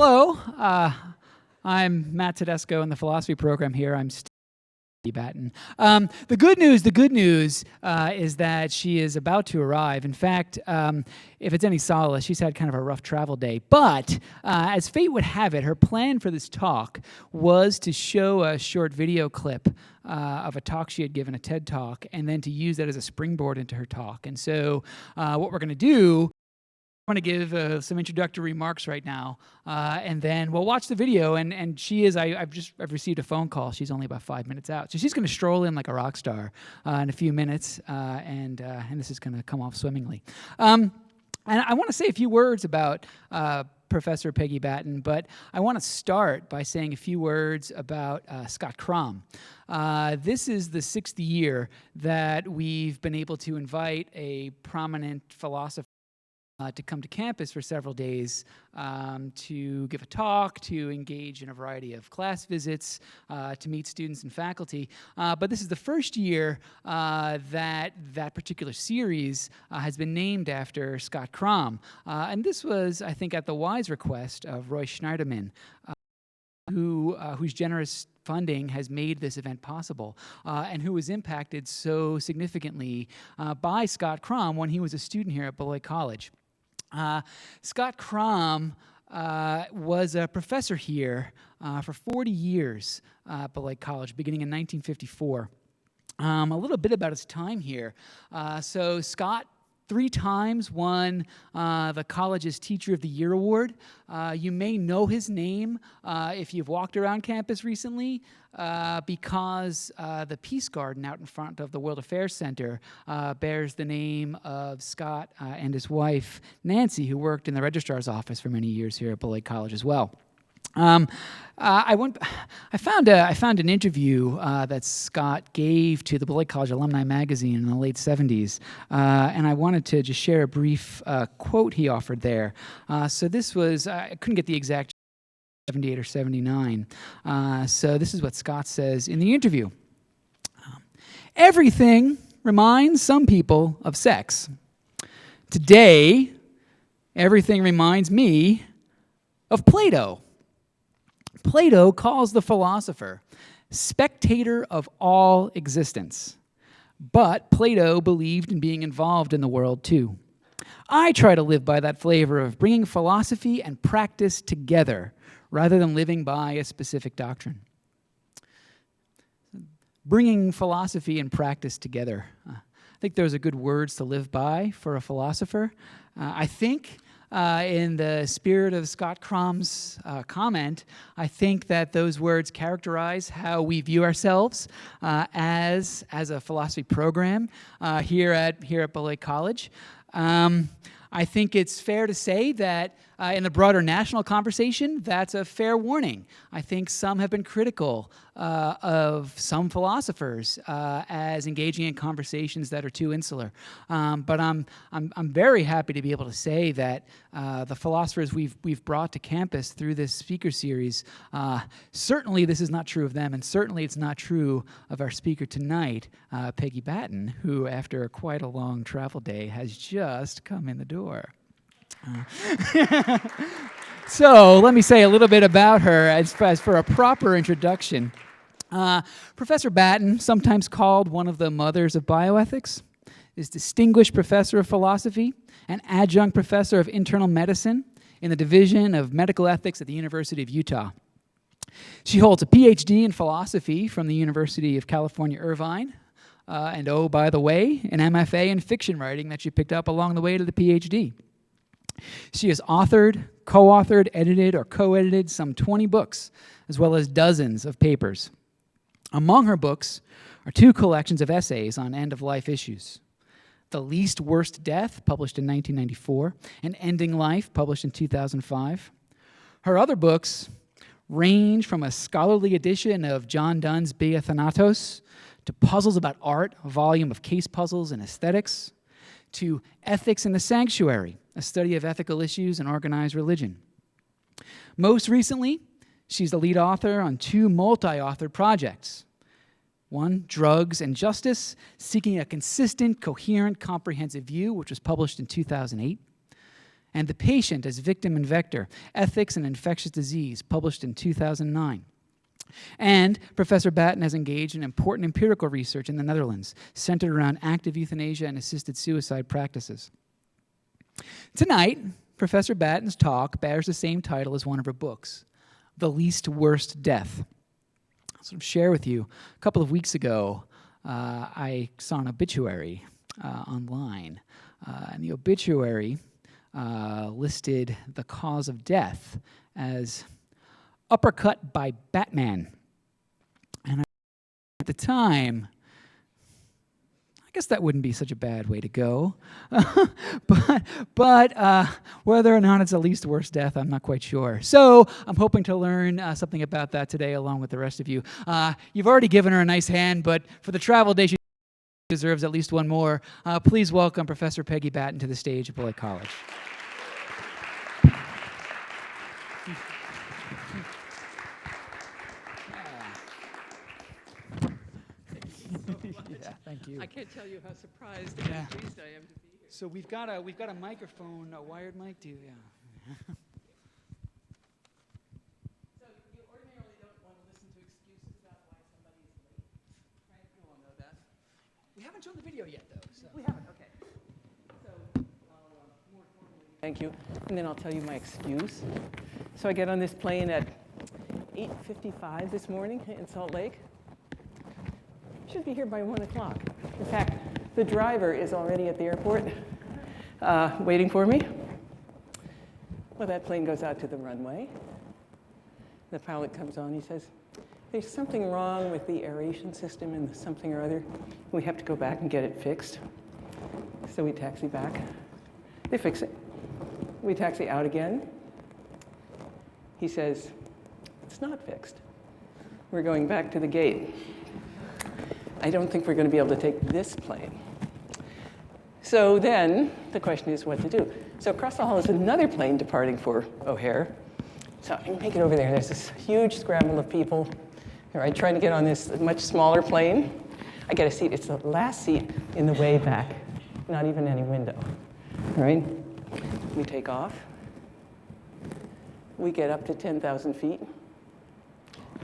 Hello, I'm Matt Tedesco in the philosophy program here. I'm Battin. The good news is that she is about to arrive. In fact, if it's any solace, she's had kind of a rough travel day. But as fate would have it, her plan for this talk was to show a short video clip of a talk she had given, a TED Talk, and then to use that as a springboard into her talk. And so what we're going to do, I'm going to give some introductory remarks right now, and then we'll watch the video. And she is, I've received a phone call. She's only about 5 minutes out, so she's going to stroll in like a rock star in a few minutes, and this is going to come off swimmingly. And I want to say a few words about Professor Peggy Battin, but I want to start by saying a few words about Scott Crom. This is the 6th year that we've been able to invite a prominent philosopher to come to campus for several days to give a talk, to engage in a variety of class visits, to meet students and faculty. But this is the first year that particular series has been named after Scott Crom. And this was, I think, at the wise request of Roy Schneiderman, whose generous funding has made this event possible, and who was impacted so significantly by Scott Crom when he was a student here at Beloit College. Scott Crom was a professor here for 40 years at Beloit College, beginning in 1954. A little bit about his time here. So Scott 3 times won the college's Teacher of the Year award. You may know his name if you've walked around campus recently, because the Peace Garden out in front of the World Affairs Center bears the name of Scott and his wife, Nancy, who worked in the registrar's office for many years here at Beloit College as well. I found an interview that Scott gave to the Beloit College Alumni Magazine in the late 70s, and I wanted to just share a brief quote he offered there. So this was, I couldn't get the exact 78 or 79. So this is what Scott says in the interview. Everything reminds some people of sex. Today, everything reminds me of Plato. Plato calls the philosopher spectator of all existence. But Plato believed in being involved in the world too. I try to live by that flavor of bringing philosophy and practice together rather than living by a specific doctrine. Bringing philosophy and practice together. I think those are good words to live by for a philosopher. I think in the spirit of Scott Crom's comment, I think that those words characterize how we view ourselves as a philosophy program here at Beloit College. I think it's fair to say that in the broader national conversation, that's a fair warning. I think some have been critical of some philosophers as engaging in conversations that are too insular. But I'm very happy to be able to say that the philosophers we've brought to campus through this speaker series, certainly this is not true of them, and certainly it's not true of our speaker tonight, Peggy Battin, who after quite a long travel day has just come in the door. So let me say a little bit about her as for a proper introduction. Professor Battin, sometimes called one of the mothers of bioethics, is Distinguished Professor of Philosophy and Adjunct Professor of Internal Medicine in the Division of Medical Ethics at the University of Utah. She holds a PhD in philosophy from the University of California, Irvine, and oh, by the way, an MFA in fiction writing that she picked up along the way to the PhD. She has authored, co-authored, edited, or co-edited some 20 books, as well as dozens of papers. Among her books are 2 collections of essays on end-of-life issues. The Least Worst Death, published in 1994, and Ending Life, published in 2005. Her other books range from a scholarly edition of John Donne's Bia Thanatos to Puzzles About Art, a volume of case puzzles and aesthetics, to Ethics in the Sanctuary, a study of ethical issues and organized religion. Most recently, she's the lead author on 2 multi-authored projects. One, Drugs and Justice, Seeking a Consistent, Coherent, Comprehensive View, which was published in 2008. and The Patient as Victim and Vector, Ethics and Infectious Disease, published in 2009. And Professor Battin has engaged in important empirical research in the Netherlands, centered around active euthanasia and assisted suicide practices. Tonight, Professor Battin's talk bears the same title as one of her books, The Least Worst Death. I'll sort of share with you, a couple of weeks ago, I saw an obituary online, and the obituary listed the cause of death as uppercut by Batman. And at the time, I guess that wouldn't be such a bad way to go. but whether or not it's the least worst death, I'm not quite sure. So I'm hoping to learn something about that today along with the rest of you. You've already given her a nice hand, but for the travel day, she deserves at least one more. Please welcome Professor Peggy Battin to the stage at Beloit College. Yeah, thank you. I can't tell you how surprised and pleased I am to be here. So we've got a microphone, a wired mic. Do you? Yeah. So you ordinarily don't want to listen to excuses about why somebody is late, right? You all know that. We haven't shown the video yet, though. So. We haven't. Okay. So I'll more formally thank you, and then I'll tell you my excuse. So I get on this plane at 8:55 this morning in Salt Lake. Should be here by 1 o'clock. In fact, the driver is already at the airport waiting for me. Well, that plane goes out to the runway. The pilot comes on. He says, there's something wrong with the aeration system and something or other. We have to go back and get it fixed. So we taxi back. They fix it. We taxi out again. He says, it's not fixed. We're going back to the gate. I don't think we're going to be able to take this plane. So then the question is what to do. So across the hall is another plane departing for O'Hare. So I make it over there. There's this huge scramble of people. All right, trying to get on this much smaller plane. I get a seat. It's the last seat in the way back. Not even any window. All right, we take off. We get up to 10,000 feet.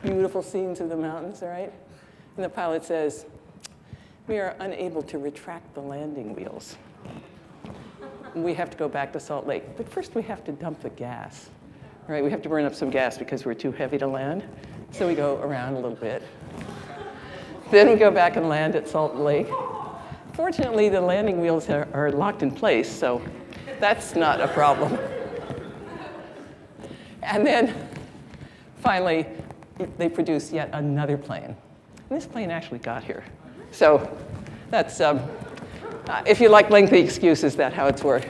Beautiful scenes of the mountains, all right? And the pilot says, we are unable to retract the landing wheels. We have to go back to Salt Lake. But first we have to dump the gas. All right, we have to burn up some gas because we're too heavy to land. So we go around a little bit. Then we go back and land at Salt Lake. Fortunately, the landing wheels are locked in place, so that's not a problem. And then finally, they produce yet another plane. And this plane actually got here. So that's, if you like lengthy excuses, that's how it's worked.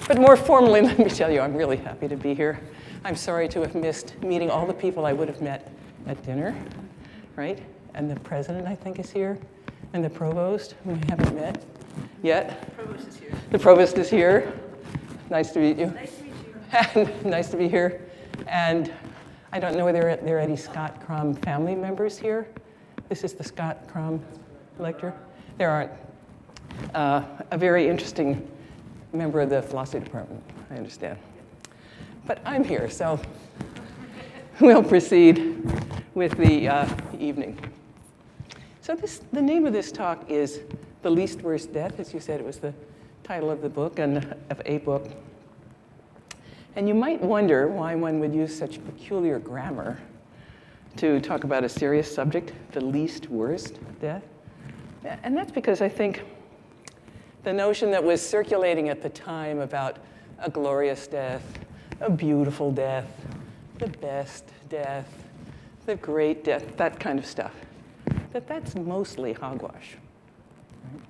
But more formally, let me tell you, I'm really happy to be here. I'm sorry to have missed meeting all the people I would have met at dinner, right? And the president, I think, is here. And the provost, whom I haven't met yet. The provost is here. The provost is here. Nice to meet you. Nice to meet you. And nice to be here. And I don't know whether there are any Scott Crom family members here. This is the Scott Crom lecture. There aren't. A very interesting member of the philosophy department, I understand. But I'm here, so we'll proceed with the evening. So the name of this talk is The Least Worst Death. As you said, it was the title of the book and of a book. And you might wonder why one would use such peculiar grammar to talk about a serious subject, the least worst death. And that's because I think the notion that was circulating at the time about a glorious death, a beautiful death, the best death, the great death, that kind of stuff, that's mostly hogwash. Right?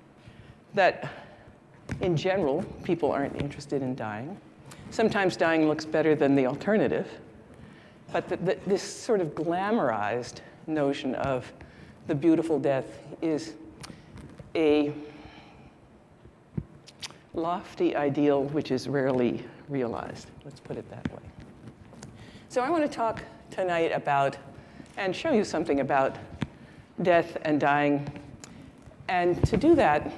That in general, people aren't interested in dying. Sometimes dying looks better than the alternative. But this sort of glamorized notion of the beautiful death is a lofty ideal which is rarely realized. Let's put it that way. So I want to talk tonight about and show you something about death and dying. And to do that,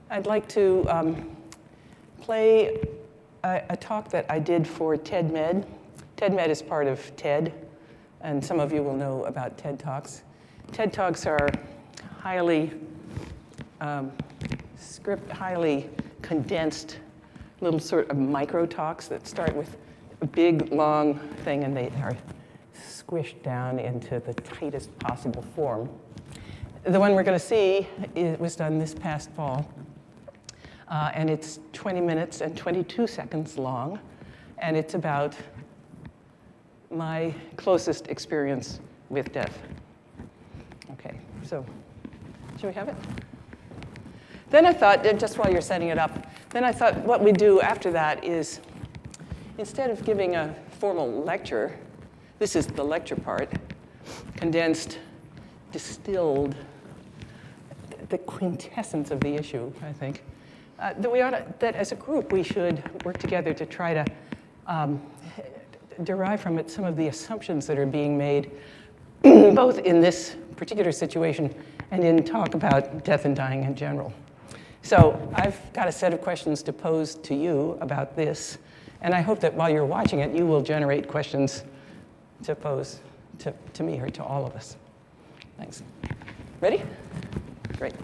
I'd like to play a talk that I did for TED Med. TED Med is part of TED, and some of you will know about TED Talks. TED Talks are highly highly condensed little sort of micro talks that start with a big, long thing, and they are squished down into the tightest possible form. The one we're going to see was done this past fall, and it's 20 minutes and 22 seconds long, and it's about my closest experience with death. Okay, so should we have it? Then I thought, just while you're setting it up, then I thought what we do after that is, instead of giving a formal lecture, this is the lecture part, condensed, distilled, the quintessence of the issue, I think, that as a group we should work together to try to derive from it some of the assumptions that are being made, both in this particular situation and in talk about death and dying in general. So I've got a set of questions to pose to you about this, and I hope that while you're watching it, you will generate questions to pose to me or to all of us. Thanks. Ready? Great.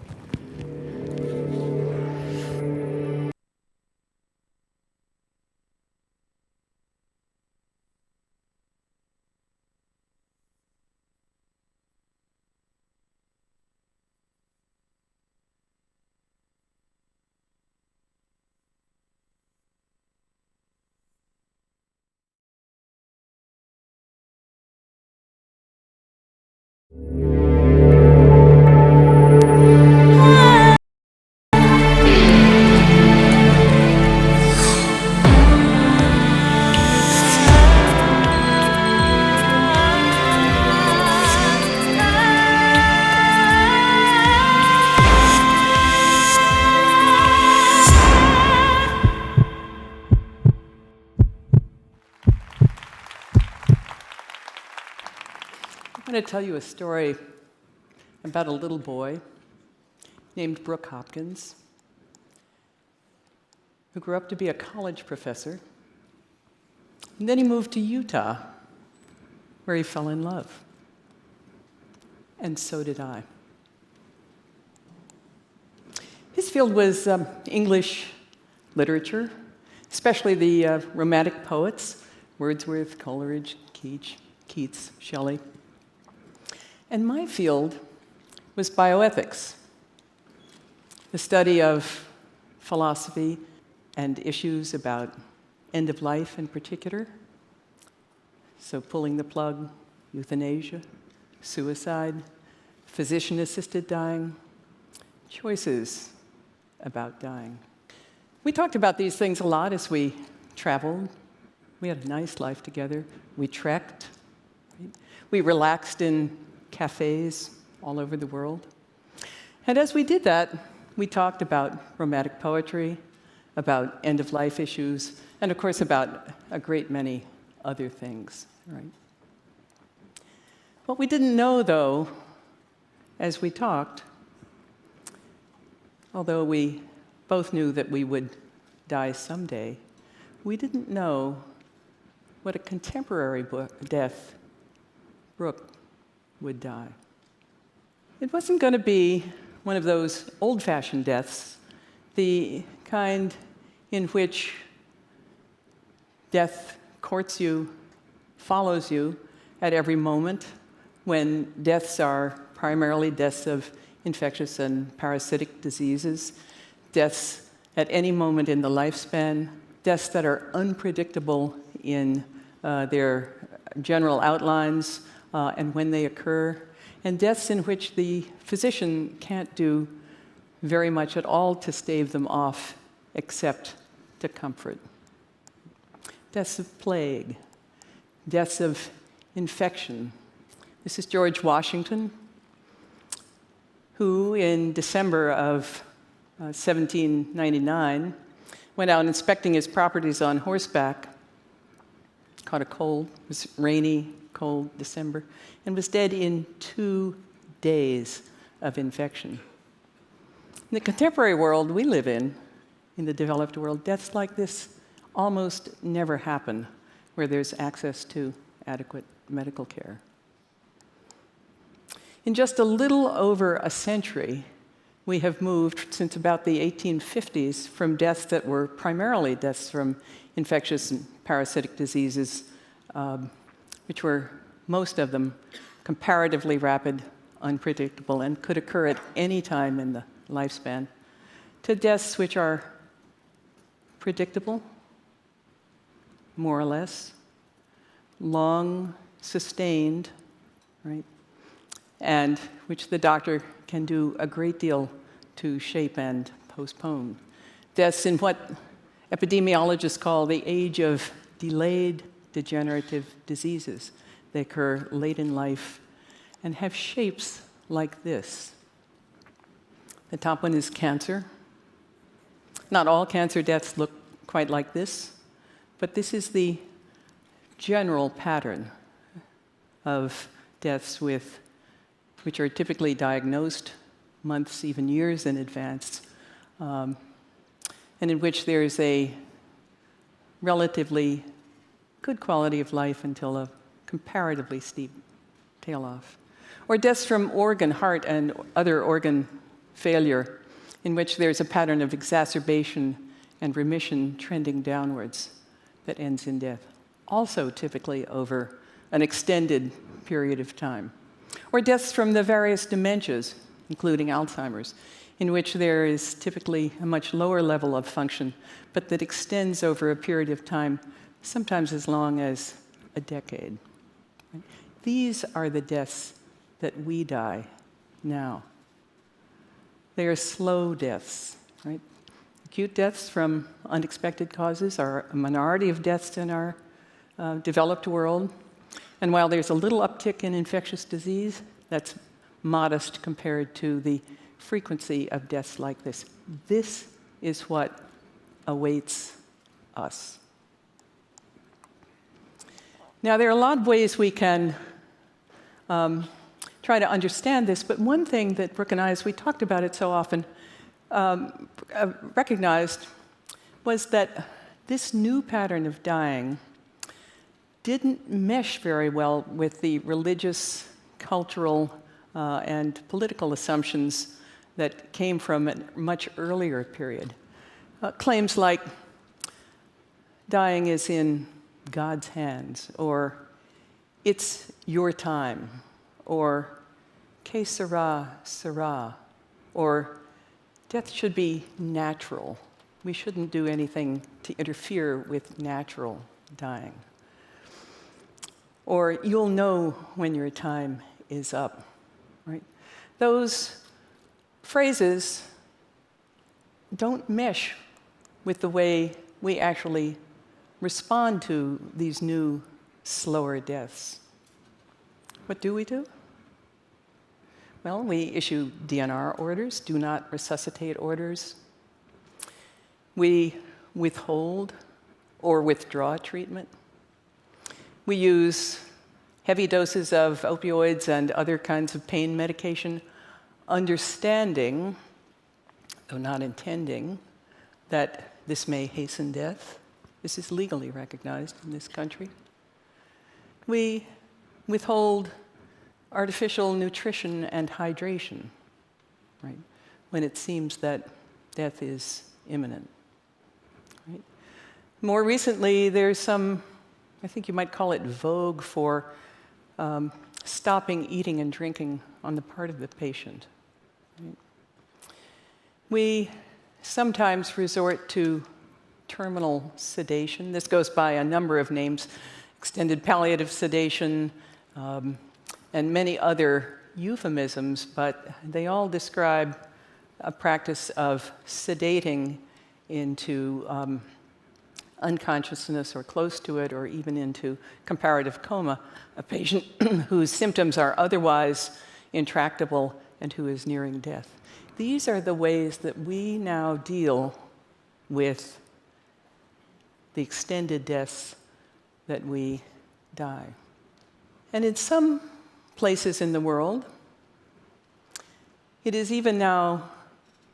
I'm going to tell you a story about a little boy named Brooke Hopkins, who grew up to be a college professor. And then he moved to Utah, where he fell in love. And so did I. His field was English literature, especially the Romantic poets, Wordsworth, Coleridge, Keats, Shelley. And my field was bioethics, the study of philosophy and issues about end of life in particular. So pulling the plug, euthanasia, suicide, physician-assisted dying, choices about dying. We talked about these things a lot as we traveled. We had a nice life together. We trekked. We relaxed in cafes all over the world. And as we did that, we talked about romantic poetry, about end-of-life issues, and of course about a great many other things, right? What we didn't know, though, as we talked, although we both knew that we would die someday, we didn't know what a contemporary death Brooke would die. It wasn't going to be one of those old-fashioned deaths, the kind in which death courts you, follows you at every moment, when deaths are primarily deaths of infectious and parasitic diseases, deaths at any moment in the lifespan, deaths that are unpredictable in their general outlines, and when they occur, and deaths in which the physician can't do very much at all to stave them off except to comfort. Deaths of plague, deaths of infection. This is George Washington, who in December of 1799 went out inspecting his properties on horseback, caught a cold, it was rainy, cold December, and was dead in 2 days of infection. In the contemporary world we live in the developed world, deaths like this almost never happen where there's access to adequate medical care. In just a little over a century, we have moved, since about the 1850s, from deaths that were primarily deaths from infectious and parasitic diseases, which were, most of them, comparatively rapid, unpredictable, and could occur at any time in the lifespan, to deaths which are predictable, more or less, long, sustained, right? And which the doctor can do a great deal to shape and postpone. Deaths in what epidemiologists call the age of delayed degenerative diseases. They occur late in life and have shapes like this. The top one is cancer. Not all cancer deaths look quite like this, but this is the general pattern of deaths which are typically diagnosed months, even years in advance, and in which there is a relatively good quality of life until a comparatively steep tail off. Or deaths from organ, heart, and other organ failure, in which there's a pattern of exacerbation and remission trending downwards that ends in death, also typically over an extended period of time. Or deaths from the various dementias, including Alzheimer's, in which there is typically a much lower level of function, but that extends over a period of time, sometimes as long as a decade. These are the deaths that we die now. They are slow deaths, right? Acute deaths from unexpected causes are a minority of deaths in our developed world. And while there's a little uptick in infectious disease, that's modest compared to the frequency of deaths like this. This is what awaits us. Now, there are a lot of ways we can try to understand this, but one thing that Brooke and I, as we talked about it so often, recognized was that this new pattern of dying didn't mesh very well with the religious, cultural, and political assumptions that came from a much earlier period. Claims like dying is in God's hands, or it's your time, or que sera, sera, or death should be natural. We shouldn't do anything to interfere with natural dying. Or you'll know when your time is up, right? Those phrases don't mesh with the way we actually respond to these new, slower deaths. What do? Well, we issue DNR orders, do not resuscitate orders. We withhold or withdraw treatment. We use heavy doses of opioids and other kinds of pain medication, understanding, though not intending, that this may hasten death. This is legally recognized in this country. We withhold artificial nutrition and hydration, right, when it seems that death is imminent. Right? More recently, there's some, I think you might call it vogue for stopping eating and drinking on the part of the patient. Right? We sometimes resort to terminal sedation. This goes by a number of names: extended palliative sedation, and many other euphemisms, but they all describe a practice of sedating into unconsciousness or close to it, or even into comparative coma, a patient whose symptoms are otherwise intractable and who is nearing death. These are the ways that we now deal with the extended deaths that we die. And in some places in the world, it is even now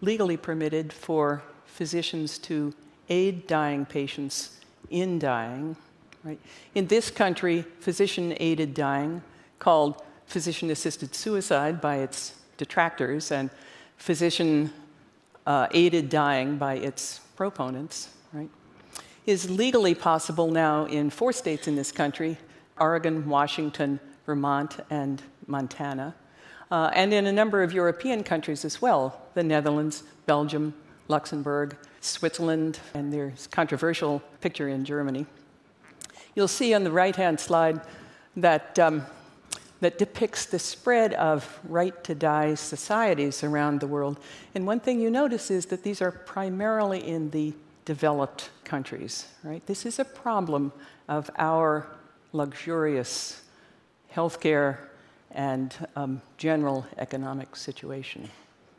legally permitted for physicians to aid dying patients in dying. Right? In this country, physician-aided dying, called physician-assisted suicide by its detractors, and physician-aided dying by its proponents, right, is legally possible now in 4 states in this country: Oregon, Washington, Vermont, and Montana, and in a number of European countries as well: the Netherlands, Belgium, Luxembourg, Switzerland, and there's a controversial picture in Germany. You'll see on the right-hand slide that that depicts the spread of right-to-die societies around the world. And one thing you notice is that these are primarily in the developed countries, right? This is a problem of our luxurious healthcare and general economic situation.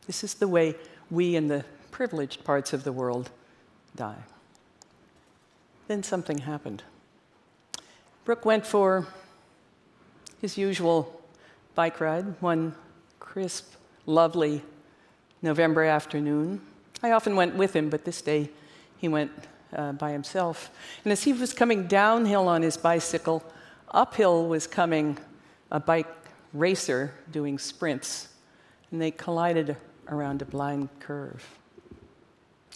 This is the way we in the privileged parts of the world die. Then something happened. Brooke went for his usual bike ride one crisp, lovely November afternoon. I often went with him, but this day he went by himself. And as he was coming downhill on his bicycle, uphill was coming a bike racer doing sprints, and they collided around a blind curve.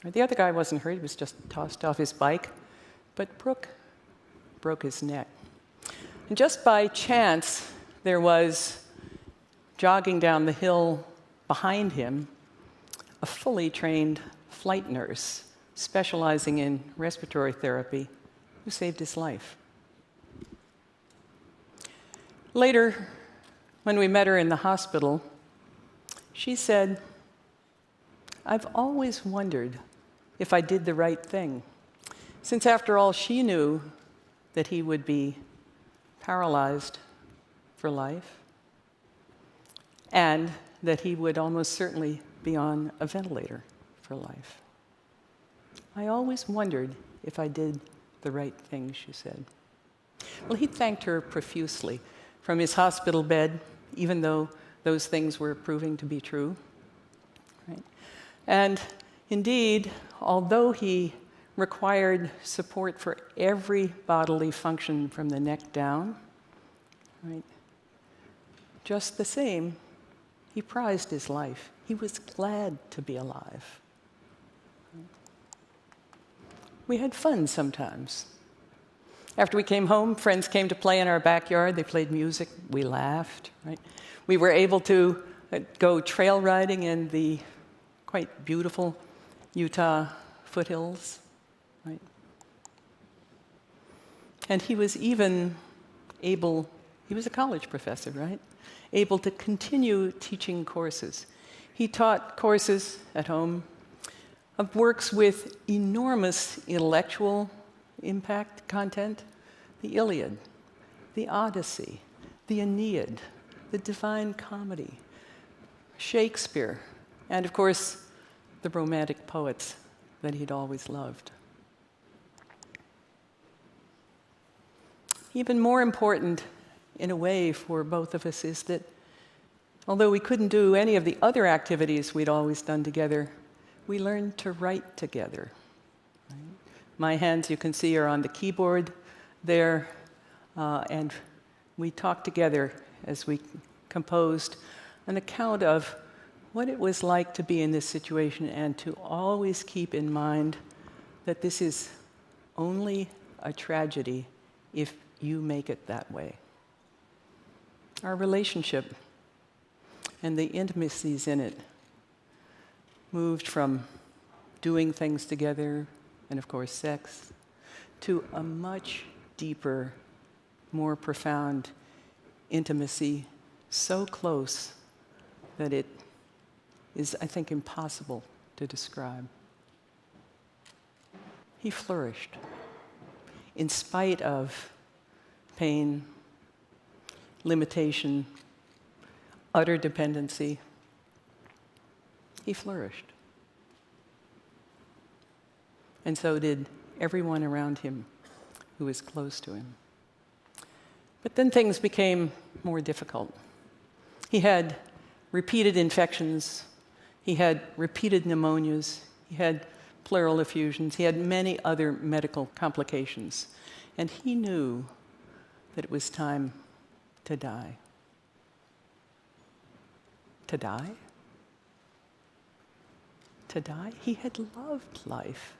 The other guy wasn't hurt, he was just tossed off his bike, but Brooke broke his neck. And just by chance, there was, jogging down the hill behind him, a fully trained flight nurse specializing in respiratory therapy who saved his life. Later, when we met her in the hospital, she said, "I've always wondered if I did the right thing, since after all, she knew that he would be paralyzed for life, and that he would almost certainly be on a ventilator for life. I always wondered if I did the right thing," she said. Well, he thanked her profusely from his hospital bed, even though those things were proving to be true. Right? And indeed, although he required support for every bodily function from the neck down, right, just the same, he prized his life. He was glad to be alive. We had fun sometimes. After we came home, friends came to play in our backyard. They played music. We laughed. Right? We were able to go trail riding in the quite beautiful Utah foothills. Right? And he was even able, he was a college professor, right? Able to continue teaching courses. He taught courses at home of works with enormous intellectual impact content: the Iliad, the Odyssey, the Aeneid, the Divine Comedy, Shakespeare, and of course, the Romantic poets that he'd always loved. Even more important, in a way, for both of us is that although we couldn't do any of the other activities we'd always done together, we learned to write together. Right? My hands, you can see, are on the keyboard there, and we talked together as we composed an account of what it was like to be in this situation, and to always keep in mind that this is only a tragedy if you make it that way. Our relationship and the intimacies in it moved from doing things together, and of course sex, to a much deeper, more profound intimacy, so close that it is, I think, impossible to describe. He flourished in spite of pain, limitation, utter dependency. He flourished. And so did everyone around him who was close to him. But then things became more difficult. He had repeated infections. He had repeated pneumonias. He had pleural effusions. He had many other medical complications. And he knew that it was time to die. To die? To die? He had loved life.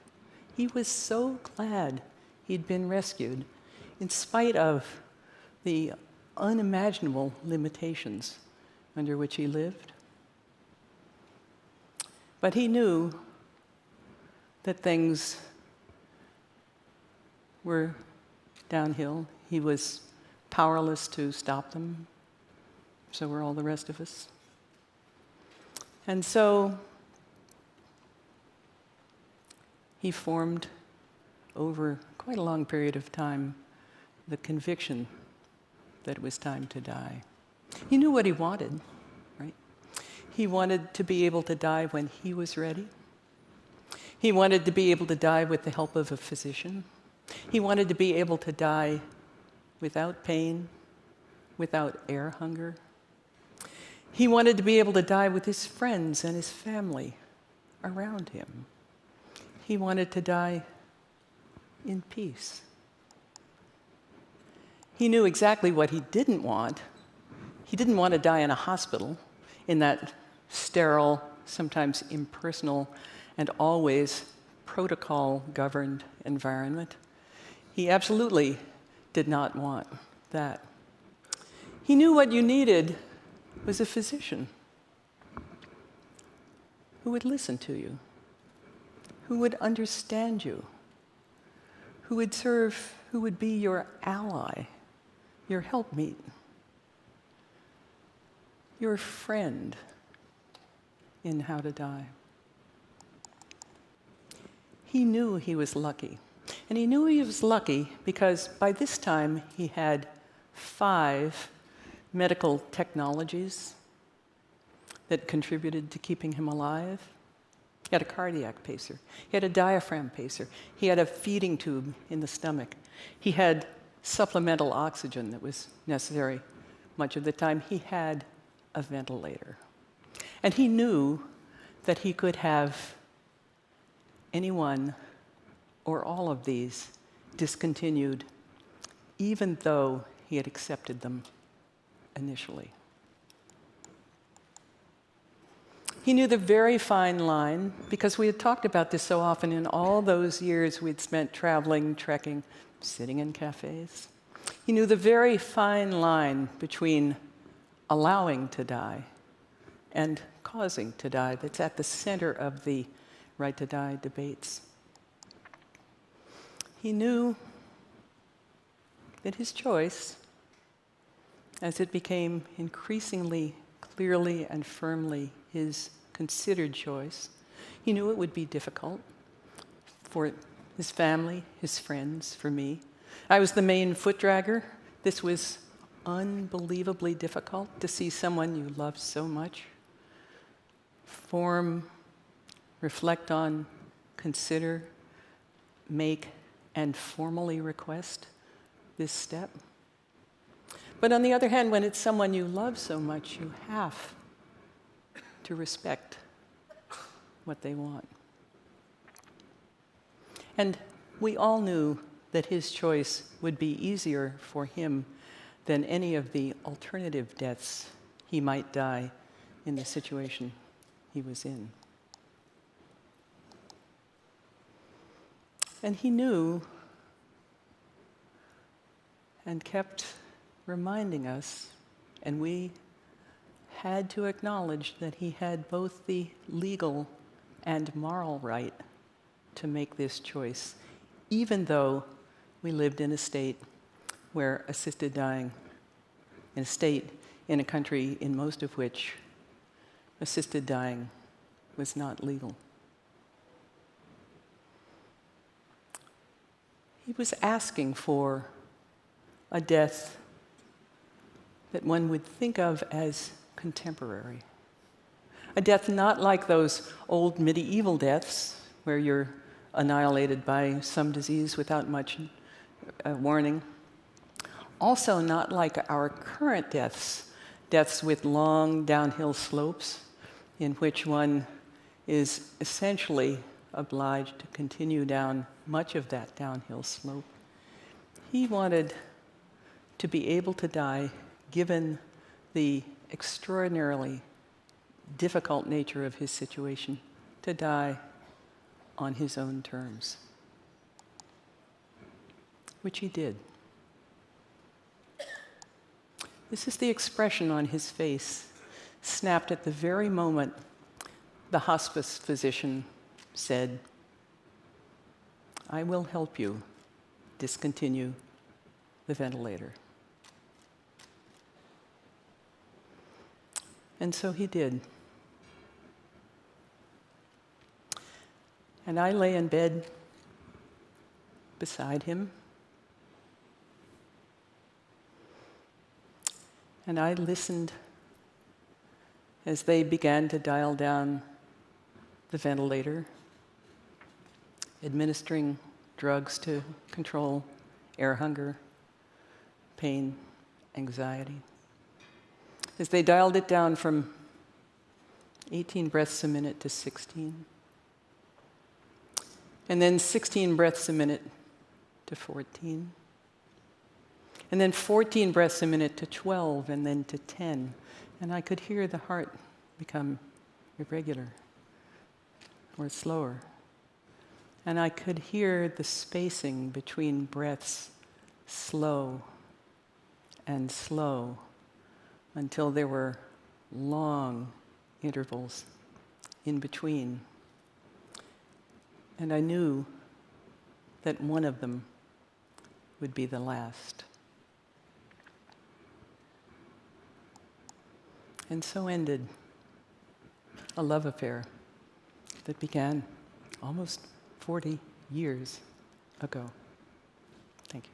He was so glad he'd been rescued, in spite of the unimaginable limitations under which he lived. But he knew that things were downhill. He was powerless to stop them. So were all the rest of us. And so he formed, over quite a long period of time, the conviction that it was time to die. He knew what he wanted, right? He wanted to be able to die when he was ready. He wanted to be able to die with the help of a physician. He wanted to be able to die without pain, without air hunger. He wanted to be able to die with his friends and his family around him. He wanted to die in peace. He knew exactly what he didn't want. He didn't want to die in a hospital, in that sterile, sometimes impersonal, and always protocol-governed environment. He absolutely did not want that. He knew what you needed was a physician who would listen to you, who would understand you, who would be your ally, your helpmeet, your friend in how to die. He knew he was lucky. And he knew he was lucky because by this time he had 5 medical technologies that contributed to keeping him alive. He had a cardiac pacer. He had a diaphragm pacer. He had a feeding tube in the stomach. He had supplemental oxygen that was necessary much of the time. He had a ventilator. And he knew that he could have any one or all of these discontinued, even though he had accepted them initially. He knew the very fine line, because we had talked about this so often in all those years we'd spent traveling, trekking, sitting in cafes. He knew the very fine line between allowing to die and causing to die that's at the center of the right to die debates. He knew that his choice, as it became increasingly clearly and firmly his considered choice, he knew it would be difficult for his family, his friends, for me. I was the main foot dragger. This was unbelievably difficult to see someone you love so much form, reflect on, consider, make, and formally request this step. But on the other hand, when it's someone you love so much, you have to respect what they want. And we all knew that his choice would be easier for him than any of the alternative deaths he might die in the situation he was in. And he knew and kept reminding us, and we had to acknowledge that he had both the legal and moral right to make this choice, even though we lived in a state where assisted dying, in a country in most of which assisted dying was not legal. He was asking for a death that one would think of as contemporary. A death not like those old medieval deaths where you're annihilated by some disease without much warning. Also not like our current deaths with long downhill slopes in which one is essentially obliged to continue down much of that downhill slope. He wanted to be able to die, given the extraordinarily difficult nature of his situation, to die on his own terms, which he did. This is the expression on his face, snapped at the very moment the hospice physician said, "I will help you discontinue the ventilator." And so he did. And I lay in bed beside him, and I listened as they began to dial down the ventilator, administering drugs to control air hunger, pain, anxiety. As they dialed it down from 18 breaths a minute to 16, and then 16 breaths a minute to 14, and then 14 breaths a minute to 12, and then to 10. And I could hear the heart become irregular or slower. And I could hear the spacing between breaths slow and slow until there were long intervals in between. And I knew that one of them would be the last. And so ended a love affair that began almost 40 years ago. Thank you.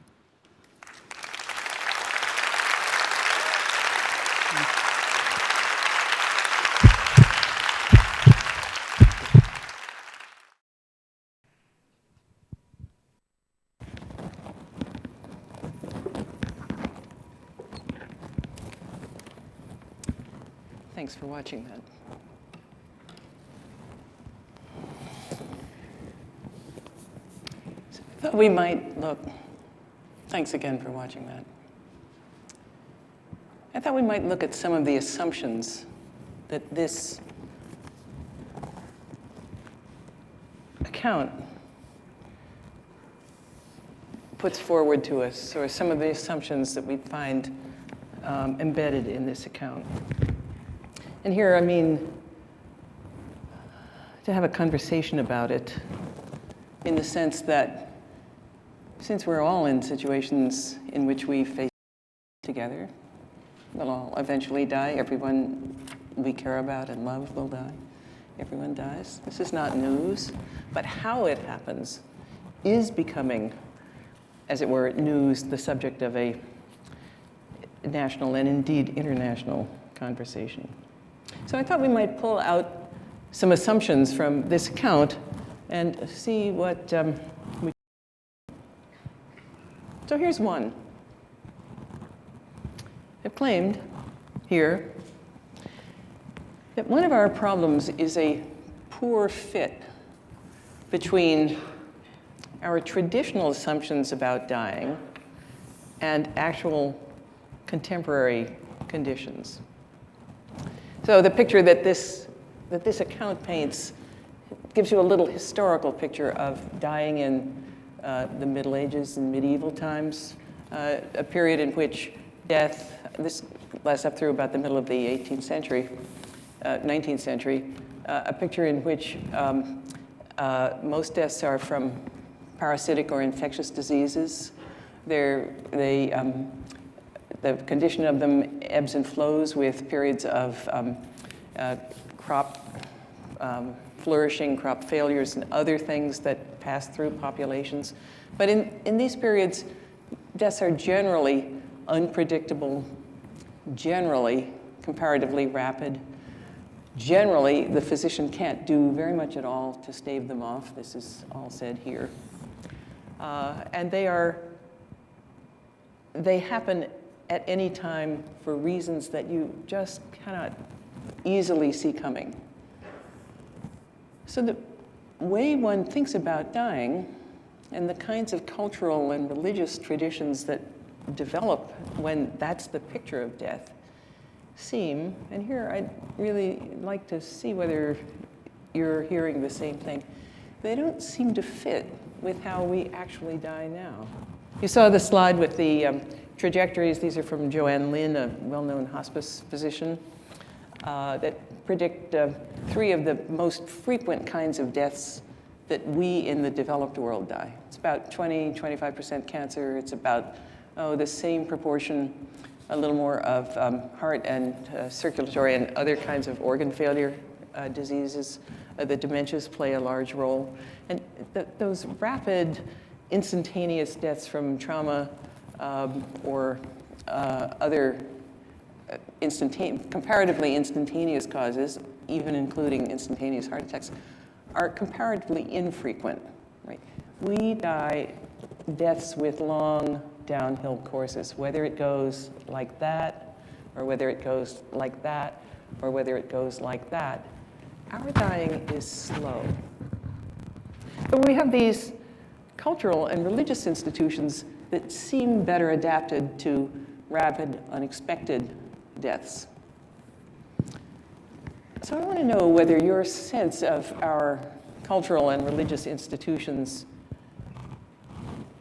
Thanks for watching that. So I thought we might look, thanks again for watching that. I thought we might look at some of the assumptions that this account puts forward to us, or some of the assumptions that we find embedded in this account. And here, I mean, to have a conversation about it in the sense that since we're all in situations in which we face together, we'll all eventually die. Everyone we care about and love will die. Everyone dies. This is not news, but how it happens is becoming, as it were, news, the subject of a national and indeed international conversation. So I thought we might pull out some assumptions from this account and see what we. So here's one. I've claimed here that one of our problems is a poor fit between our traditional assumptions about dying and actual contemporary conditions. So the picture that this account paints gives you a little historical picture of dying in the Middle Ages and medieval times, a period in which death, this lasts up through about the middle of the 18th century, 19th century, a picture in which most deaths are from parasitic or infectious diseases. The condition of them ebbs and flows with periods of crop flourishing, crop failures, and other things that pass through populations. But in these periods, deaths are generally unpredictable, generally comparatively rapid. Generally, the physician can't do very much at all to stave them off. This is all said here. And they happen at any time for reasons that you just cannot easily see coming. So way one thinks about dying and the kinds of cultural and religious traditions that develop when that's the picture of death seem, and here I'd really like to see whether you're hearing the same thing, they don't seem to fit with how we actually die now. You saw the slide with the trajectories. These are from Joanne Lynn, a well-known hospice physician, that predict 3 of the most frequent kinds of deaths that we in the developed world die. It's about 25% cancer. It's about, the same proportion, a little more of heart and circulatory and other kinds of organ failure diseases. The dementias play a large role. And those rapid, instantaneous deaths from trauma or other comparatively instantaneous causes, even including instantaneous heart attacks, are comparatively infrequent. Right? We die deaths with long downhill courses, whether it goes like that, or whether it goes like that, or whether it goes like that. Our dying is slow. But we have these cultural and religious institutions that seem better adapted to rapid, unexpected deaths. So I want to know whether your sense of our cultural and religious institutions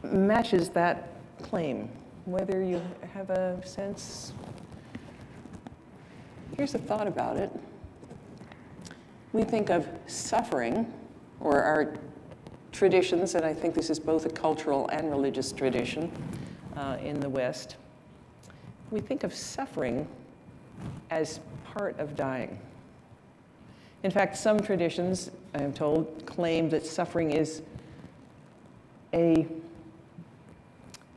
matches that claim, whether you have a sense. Here's a thought about it. We think of suffering, or our traditions, and I think this is both a cultural and religious tradition in the West. We think of suffering as part of dying. In fact, some traditions, I am told, claim that suffering is an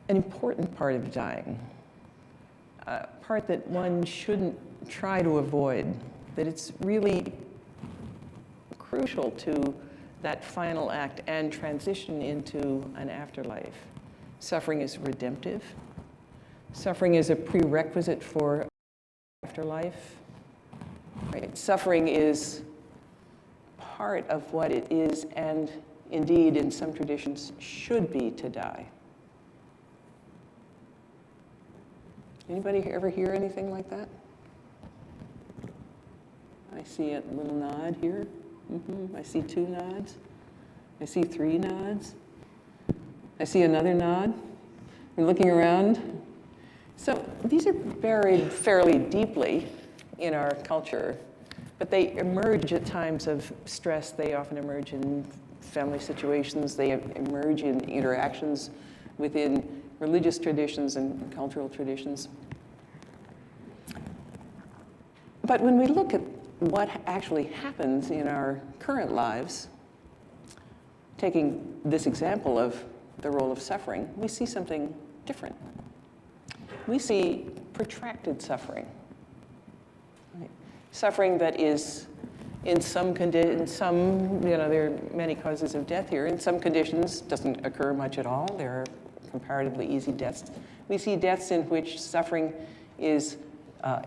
important part of dying, a part that one shouldn't try to avoid, that it's really crucial to that final act and transition into an afterlife. Suffering is redemptive. Suffering is a prerequisite for afterlife. Right? Suffering is part of what it is, and indeed, in some traditions, should be to die. Anybody ever hear anything like that? I see a little nod here. I see 2 nods. I see 3 nods. I see another nod. I'm looking around. So these are buried fairly deeply in our culture, but they emerge at times of stress. They often emerge in family situations. They emerge in interactions within religious traditions and cultural traditions. But when we look at what actually happens in our current lives, taking this example of the role of suffering, we see something different. We see protracted suffering. Right? Suffering that is in some conditions, there are many causes of death here. In some conditions, doesn't occur much at all. There are comparatively easy deaths. We see deaths in which suffering is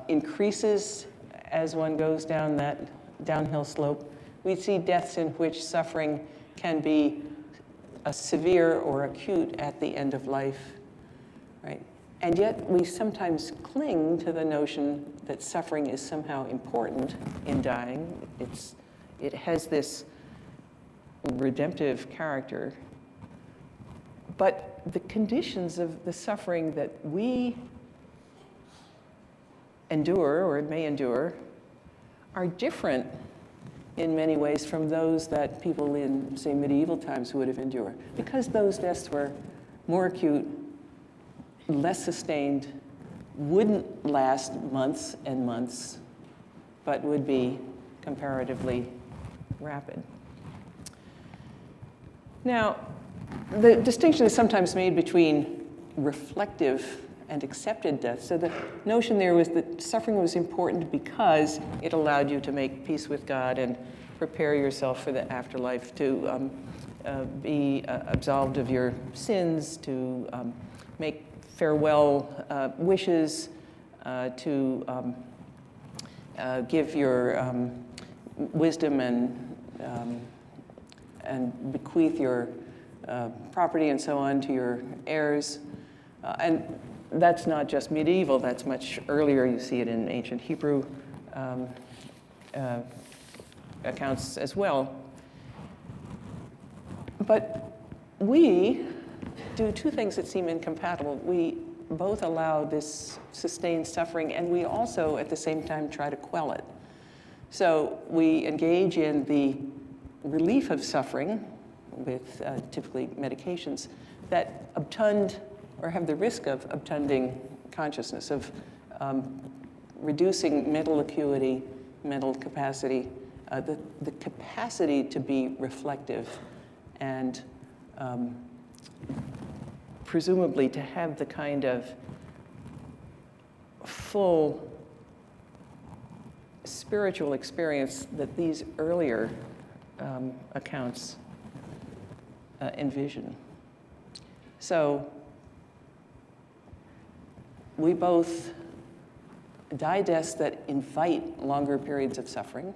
increases as one goes down that downhill slope. We see deaths in which suffering can be severe or acute at the end of life, right? And yet we sometimes cling to the notion that suffering is somehow important in dying. It has this redemptive character. But the conditions of the suffering that we endure or may endure are different in many ways from those that people in, say, medieval times would have endured, because those deaths were more acute, less sustained, wouldn't last months and months, but would be comparatively rapid. Now, the distinction is sometimes made between reflective and accepted death. So the notion there was that suffering was important because it allowed you to make peace with God and prepare yourself for the afterlife, to be absolved of your sins, to make farewell wishes, to give your wisdom and and bequeath your property and so on to your heirs. And that's not just medieval, that's much earlier. You see it in ancient Hebrew accounts as well. But we do two things that seem incompatible. We both allow this sustained suffering, and we also, at the same time, try to quell it. So we engage in the relief of suffering with typically medications that obtund or have the risk of obtunding consciousness, of reducing mental acuity, mental capacity, the capacity to be reflective and presumably to have the kind of full spiritual experience that these earlier accounts envision. So we both die deaths that invite longer periods of suffering.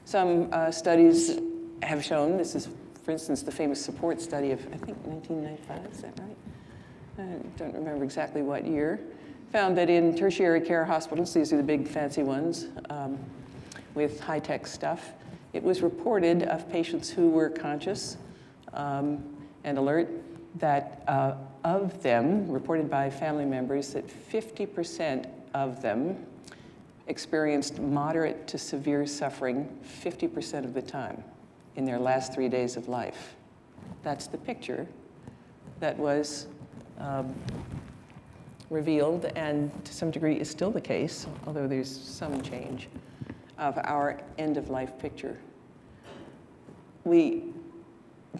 Some studies have shown, this is, for instance, the famous support study of, I think, 1995, is that right? I don't remember exactly what year. Found that in tertiary care hospitals, these are the big fancy ones with high-tech stuff, it was reported of patients who were conscious and alert that of them, reported by family members, that 50% of them experienced moderate to severe suffering 50% of the time in their last 3 days of life. That's the picture that was revealed, and to some degree is still the case, although there's some change, of our end-of-life picture. We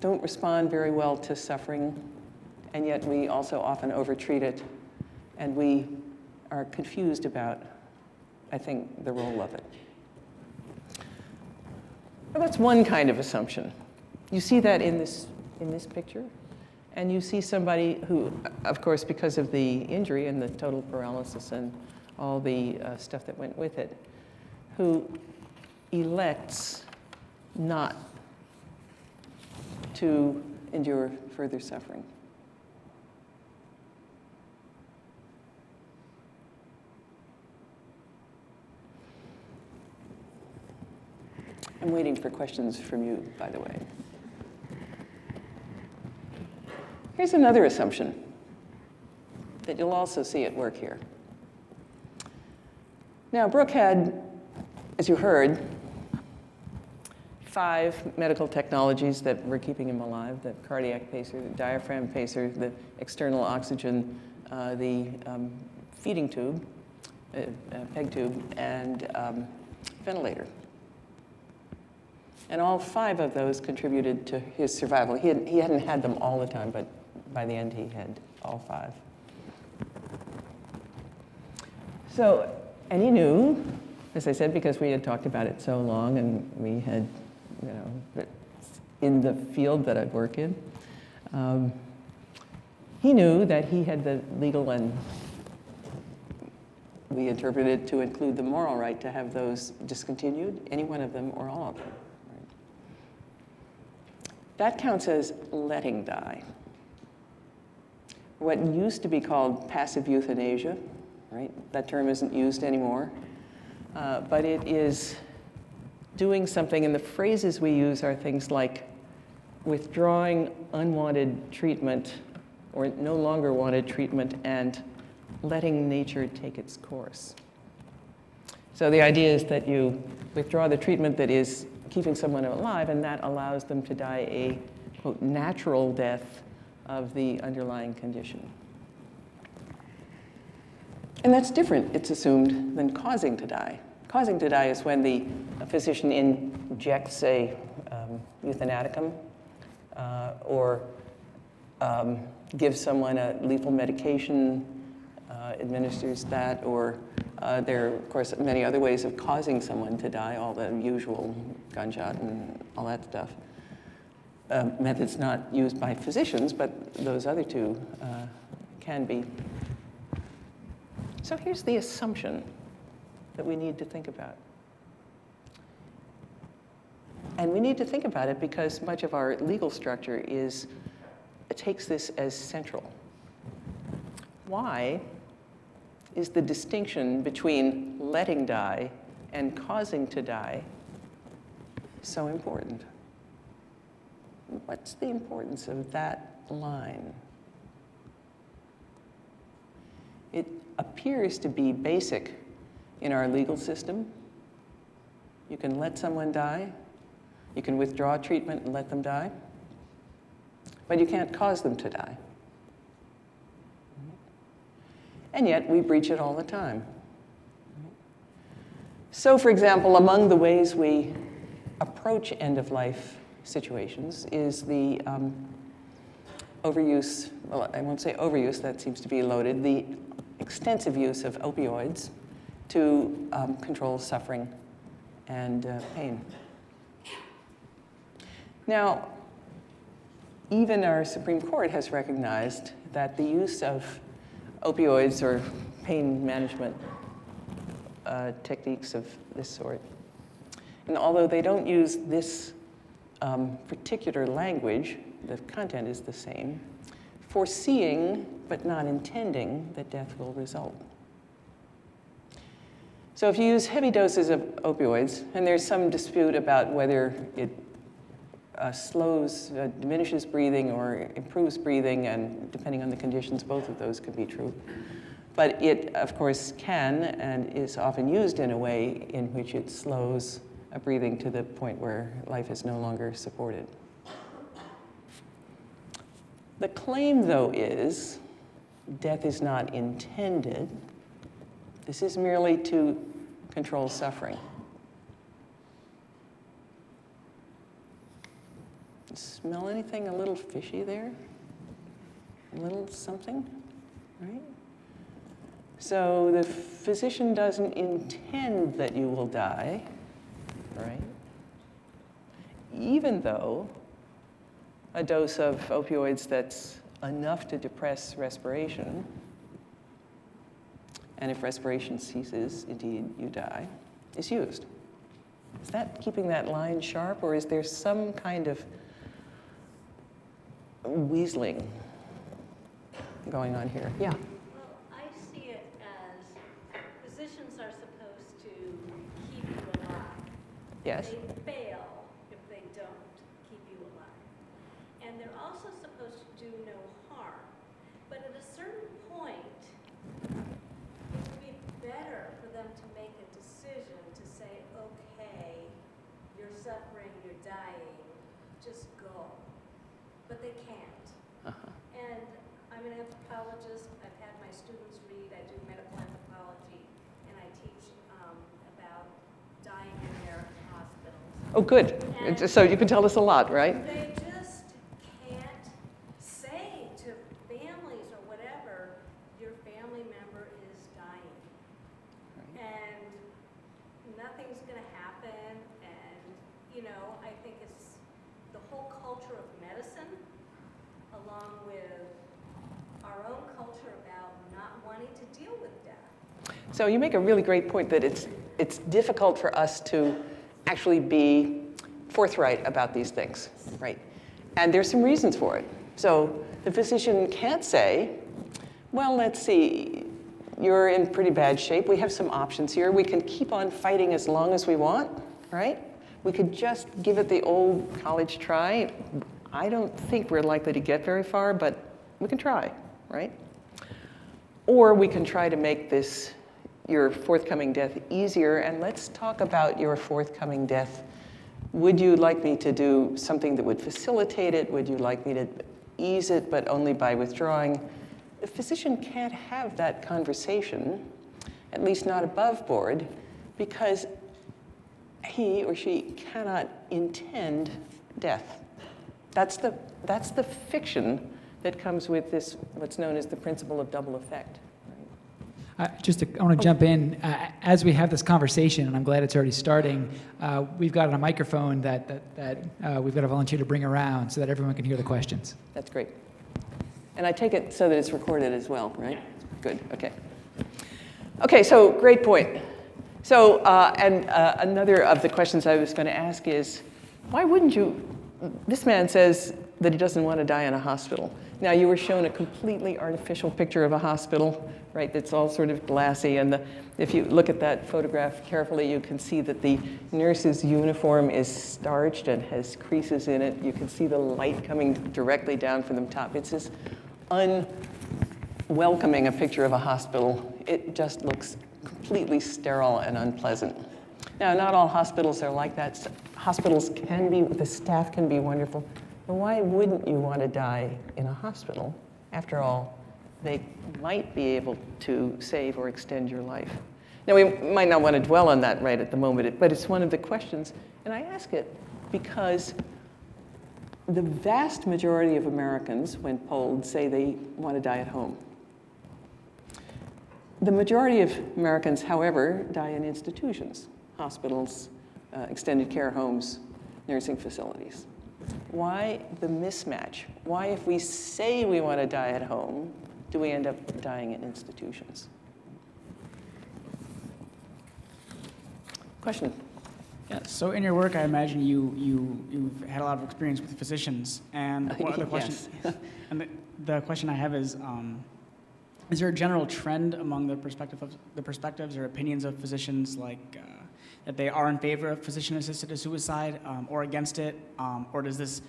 don't respond very well to suffering, and yet we also often overtreat it, and we are confused about, I think, the role of it. Well, that's one kind of assumption. You see that in this picture, and you see somebody who, of course, because of the injury and the total paralysis and all the stuff that went with it, who elects not to endure further suffering. I'm waiting for questions from you, by the way. Here's another assumption that you'll also see at work here. Now, Brooke had, as you heard, 5 medical technologies that were keeping him alive: the cardiac pacer, the diaphragm pacer, the external oxygen, the feeding tube, peg tube, and ventilator. And all 5 of those contributed to his survival. He hadn't had them all the time, but by the end he had all 5. So, and he knew, as I said, because we had talked about it so long and we had, in the field that I work in, he knew that he had the legal, and we interpreted it to include the moral right to have those discontinued, any one of them or all of them. That counts as letting die. What used to be called passive euthanasia, right? That term isn't used anymore. But it is doing something, and the phrases we use are things like withdrawing unwanted treatment or no longer wanted treatment and letting nature take its course. So the idea is that you withdraw the treatment that is keeping someone alive, and that allows them to die a, quote, natural death of the underlying condition. And that's different, it's assumed, than causing to die. Causing to die is when the physician injects a euthanaticum or gives someone a lethal medication, administers that, or there are, of course, many other ways of causing someone to die, all the usual gunshot and all that stuff. Methods not used by physicians, but those other two can be. So here's the assumption that we need to think about. And we need to think about it because much of our legal structure takes this as central. Why is the distinction between letting die and causing to die so important? What's the importance of that line? It appears to be basic in our legal system. You can let someone die. You can withdraw treatment and let them die. But you can't cause them to die. And yet, we breach it all the time. So, for example, among the ways we approach end-of-life situations is the overuse, well, I won't say overuse, that seems to be loaded, the extensive use of opioids to control suffering and pain. Now, even our Supreme Court has recognized that the use of opioids or pain management techniques of this sort, and although they don't use this particular language, the content is the same, foreseeing but not intending that death will result. So if you use heavy doses of opioids, and there's some dispute about whether it diminishes breathing or improves breathing, and depending on the conditions, both of those could be true. But it, of course, can and is often used in a way in which it slows a breathing to the point where life is no longer supported. The claim, though, is death is not intended. This is merely to control suffering. Smell anything a little fishy there? A little something, right? So the physician doesn't intend that you will die, right? Even though a dose of opioids that's enough to depress respiration, and if respiration ceases, indeed, you die, is used. Is that keeping that line sharp, or is there some kind of weaseling going on here? Yeah. Well, I see it as physicians are supposed to keep you alive. Yes. They fail if they don't keep you alive. And they're also supposed to do no harm. But at a certain point, it would be better for them to make a decision to say, okay, you're suffering, you're dying, just go. But they can't. And I'm an anthropologist. I've had my students read. I do medical anthropology, and I teach about dying in American hospitals. Oh, good. So you can tell us a lot, right? They just can't say to families or whatever, your family member is dying. And nothing's going to happen. And, you know, I think it's the whole culture of medicine, along with our own culture about not wanting to deal with death. So you make a really great point that it's difficult for us to actually be forthright about these things, right? And there's some reasons for it. So the physician can't say, well, let's see, you're in pretty bad shape. We have some options here. We can keep on fighting as long as we want, right? We could just give it the old college try. I don't think we're likely to get very far, but we can try, right? Or we can try to make this, your forthcoming death, easier, and let's talk about your forthcoming death. Would you like me to do something that would facilitate it? Would you like me to ease it, but only by withdrawing? The physician can't have that conversation, at least not above board, because he or she cannot intend death. That's the fiction that comes with this, what's known as the principle of double effect. I want to jump in. As we have this conversation, and I'm glad it's already starting, we've got a microphone that we've got a volunteer to bring around so that everyone can hear the questions. That's great. And I take it so that it's recorded as well, right? Good, okay. Okay, so great point. So, another of the questions I was going to ask is, Why wouldn't you? This man says that he doesn't want to die in a hospital. Now, you were shown a completely artificial picture of a hospital, right? It's all sort of glassy, and if you look at that photograph carefully, you can see that the nurse's uniform is starched and has creases in it. You can see the light coming directly down from the top. It's this unwelcoming a picture of a hospital. It just looks completely sterile and unpleasant. Now, not all hospitals are like that. Hospitals can be, the staff can be wonderful, but why wouldn't you want to die in a hospital? After all, they might be able to save or extend your life. Now, we might not want to dwell on that right at the moment, but it's one of the questions, and I ask it because the vast majority of Americans, when polled, say they want to die at home. The majority of Americans, however, die in institutions, hospitals, extended care homes, nursing facilities. Why the mismatch? Why, if we say we want to die at home, do we end up dying in institutions? Question? Yeah, so in your work, I imagine you've had a lot of experience with physicians. And what other questions? Yes. And the question I have is there a general trend among the perspectives or opinions of physicians, like that they are in favor of physician-assisted suicide or against it? Or does this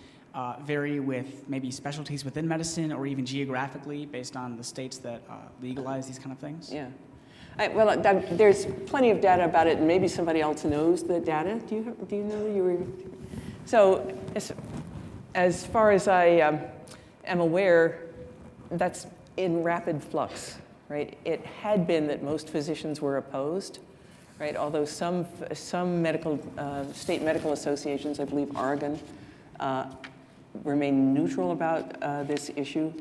vary with maybe specialties within medicine or even geographically based on the states that legalize these kind of things? Yeah. There's plenty of data about it, and maybe somebody else knows the data. Do you know you were? So, as far as I am aware, that's in rapid flux, right? It had been that most physicians were opposed, right? Although some medical state medical associations, I believe Oregon, remain neutral about this issue.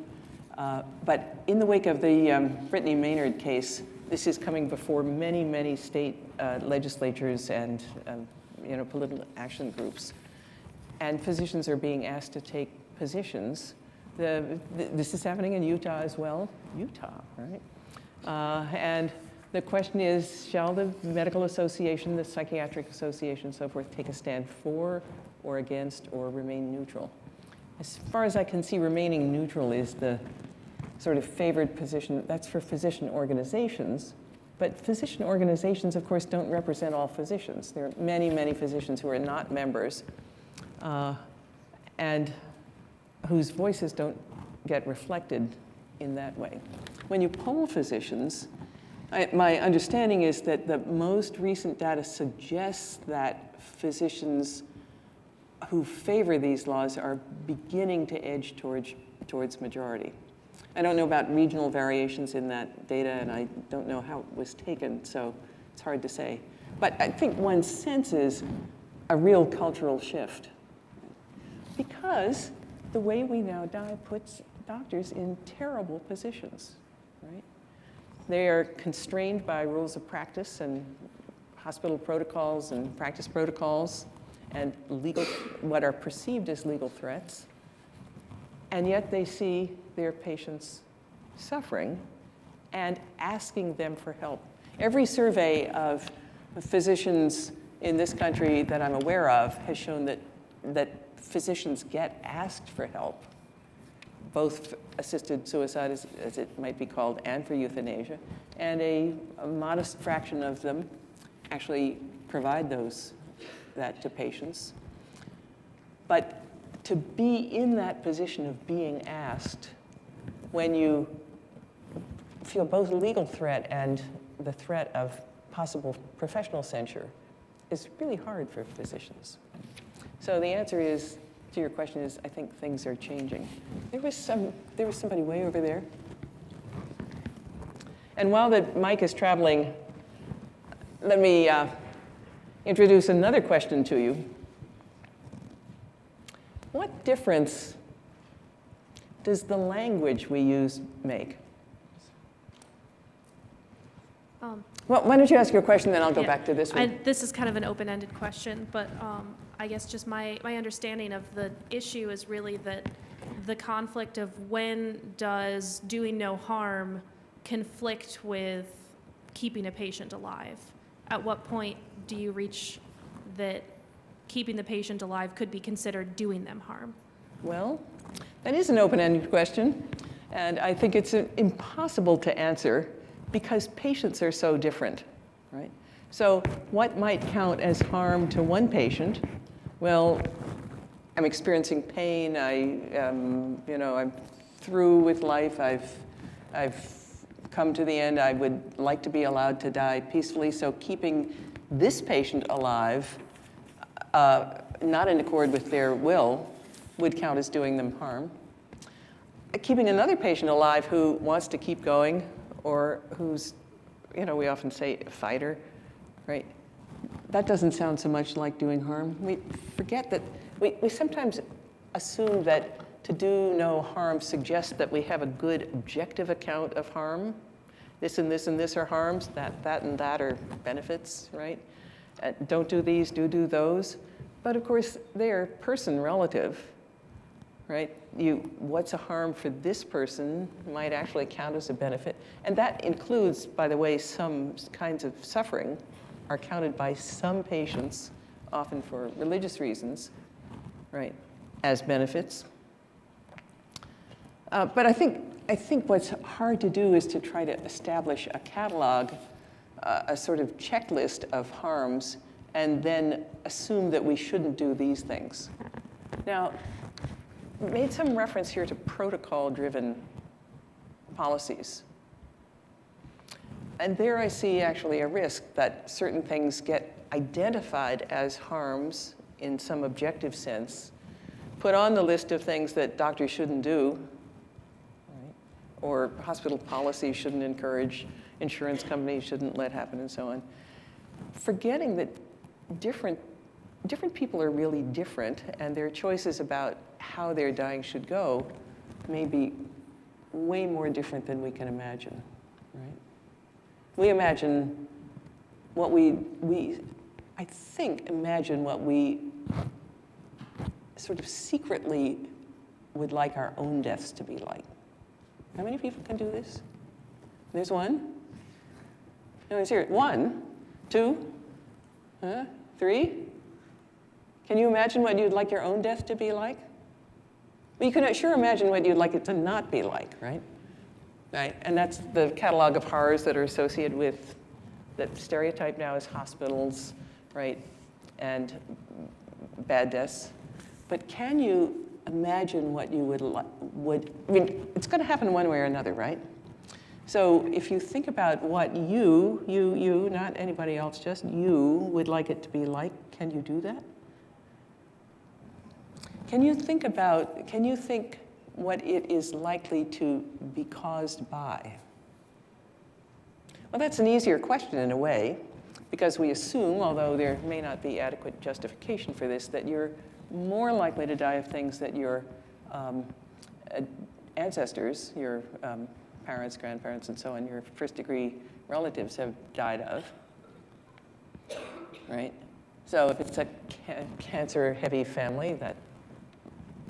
But in the wake of the Brittany Maynard case, this is coming before many, many state legislatures and political action groups. And physicians are being asked to take positions. This is happening in Utah as well. Utah, right? And the question is, shall the medical association, the psychiatric association, and so forth, take a stand for or against or remain neutral? As far as I can see, remaining neutral is the sort of favored position. That's for physician organizations. But physician organizations, of course, don't represent all physicians. There are many, many physicians who are not members and whose voices don't get reflected in that way. When you poll physicians, my understanding is that the most recent data suggests that physicians who favor these laws are beginning to edge towards majority. I don't know about regional variations in that data, and I don't know how it was taken, so it's hard to say. But I think one senses a real cultural shift, because the way we now die puts doctors in terrible positions, right? They are constrained by rules of practice and hospital protocols and practice protocols and what are perceived as legal threats. And yet they see their patients suffering and asking them for help. Every survey of physicians in this country that I'm aware of has shown that physicians get asked for help, both assisted suicide, as it might be called, and for euthanasia. And a modest fraction of them actually provide that to patients. But to be in that position of being asked when you feel both legal threat and the threat of possible professional censure is really hard for physicians. So the answer is, to your question is, I think things are changing. There was somebody way over there. And while the mic is traveling, let me introduce another question to you. What difference does the language we use make? Well, why don't you ask your question, then I'll go back to this one. This is kind of an open-ended question, but I guess just my understanding of the issue is really that the conflict of when does doing no harm conflict with keeping a patient alive? At what point do you reach that keeping the patient alive could be considered doing them harm? Well, that is an open-ended question, and I think it's impossible to answer because patients are so different, right? So what might count as harm to one patient? Well, I'm experiencing pain. I'm through with life. I've come to the end. I would like to be allowed to die peacefully. So keeping this patient alive, not in accord with their will, would count as doing them harm. Keeping another patient alive who wants to keep going, or who's, we often say a fighter, right? That doesn't sound so much like doing harm. We forget that we sometimes assume that to do no harm suggests that we have a good objective account of harm. This and this and this are harms, that and that are benefits, right? Don't do these, do those. But of course, they are person relative, right? What's a harm for this person might actually count as a benefit. And that includes, by the way, some kinds of suffering are counted by some patients, often for religious reasons, right, as benefits. But I think what's hard to do is to try to establish a catalog, a sort of checklist of harms, and then assume that we shouldn't do these things. Now, made some reference here to protocol-driven policies. And there I see actually a risk that certain things get identified as harms in some objective sense, put on the list of things that doctors shouldn't do, right? Or hospital policies shouldn't encourage, insurance companies shouldn't let happen, and so on. Forgetting that different people are really different, and their choices about how their dying should go may be way more different than we can imagine, right? We imagine what I think imagine what we sort of secretly would like our own deaths to be like. How many people can do this? There's one. No, it's here. 1, 2, 3. Can you imagine what you'd like your own death to be like? Well, you can sure imagine what you'd like it to not be like, right? Right, and that's the catalog of horrors that are associated with, that stereotype now as hospitals, right, and bad deaths. But can you imagine what you it's going to happen one way or another, right? So if you think about what you, not anybody else, just you would like it to be like, can you do that? Can you think what it is likely to be caused by? Well, that's an easier question in a way, because we assume, although there may not be adequate justification for this, that you're more likely to die of things that your ancestors, your parents, grandparents, and so on, your first-degree relatives have died of, right? So if it's a cancer-heavy family, that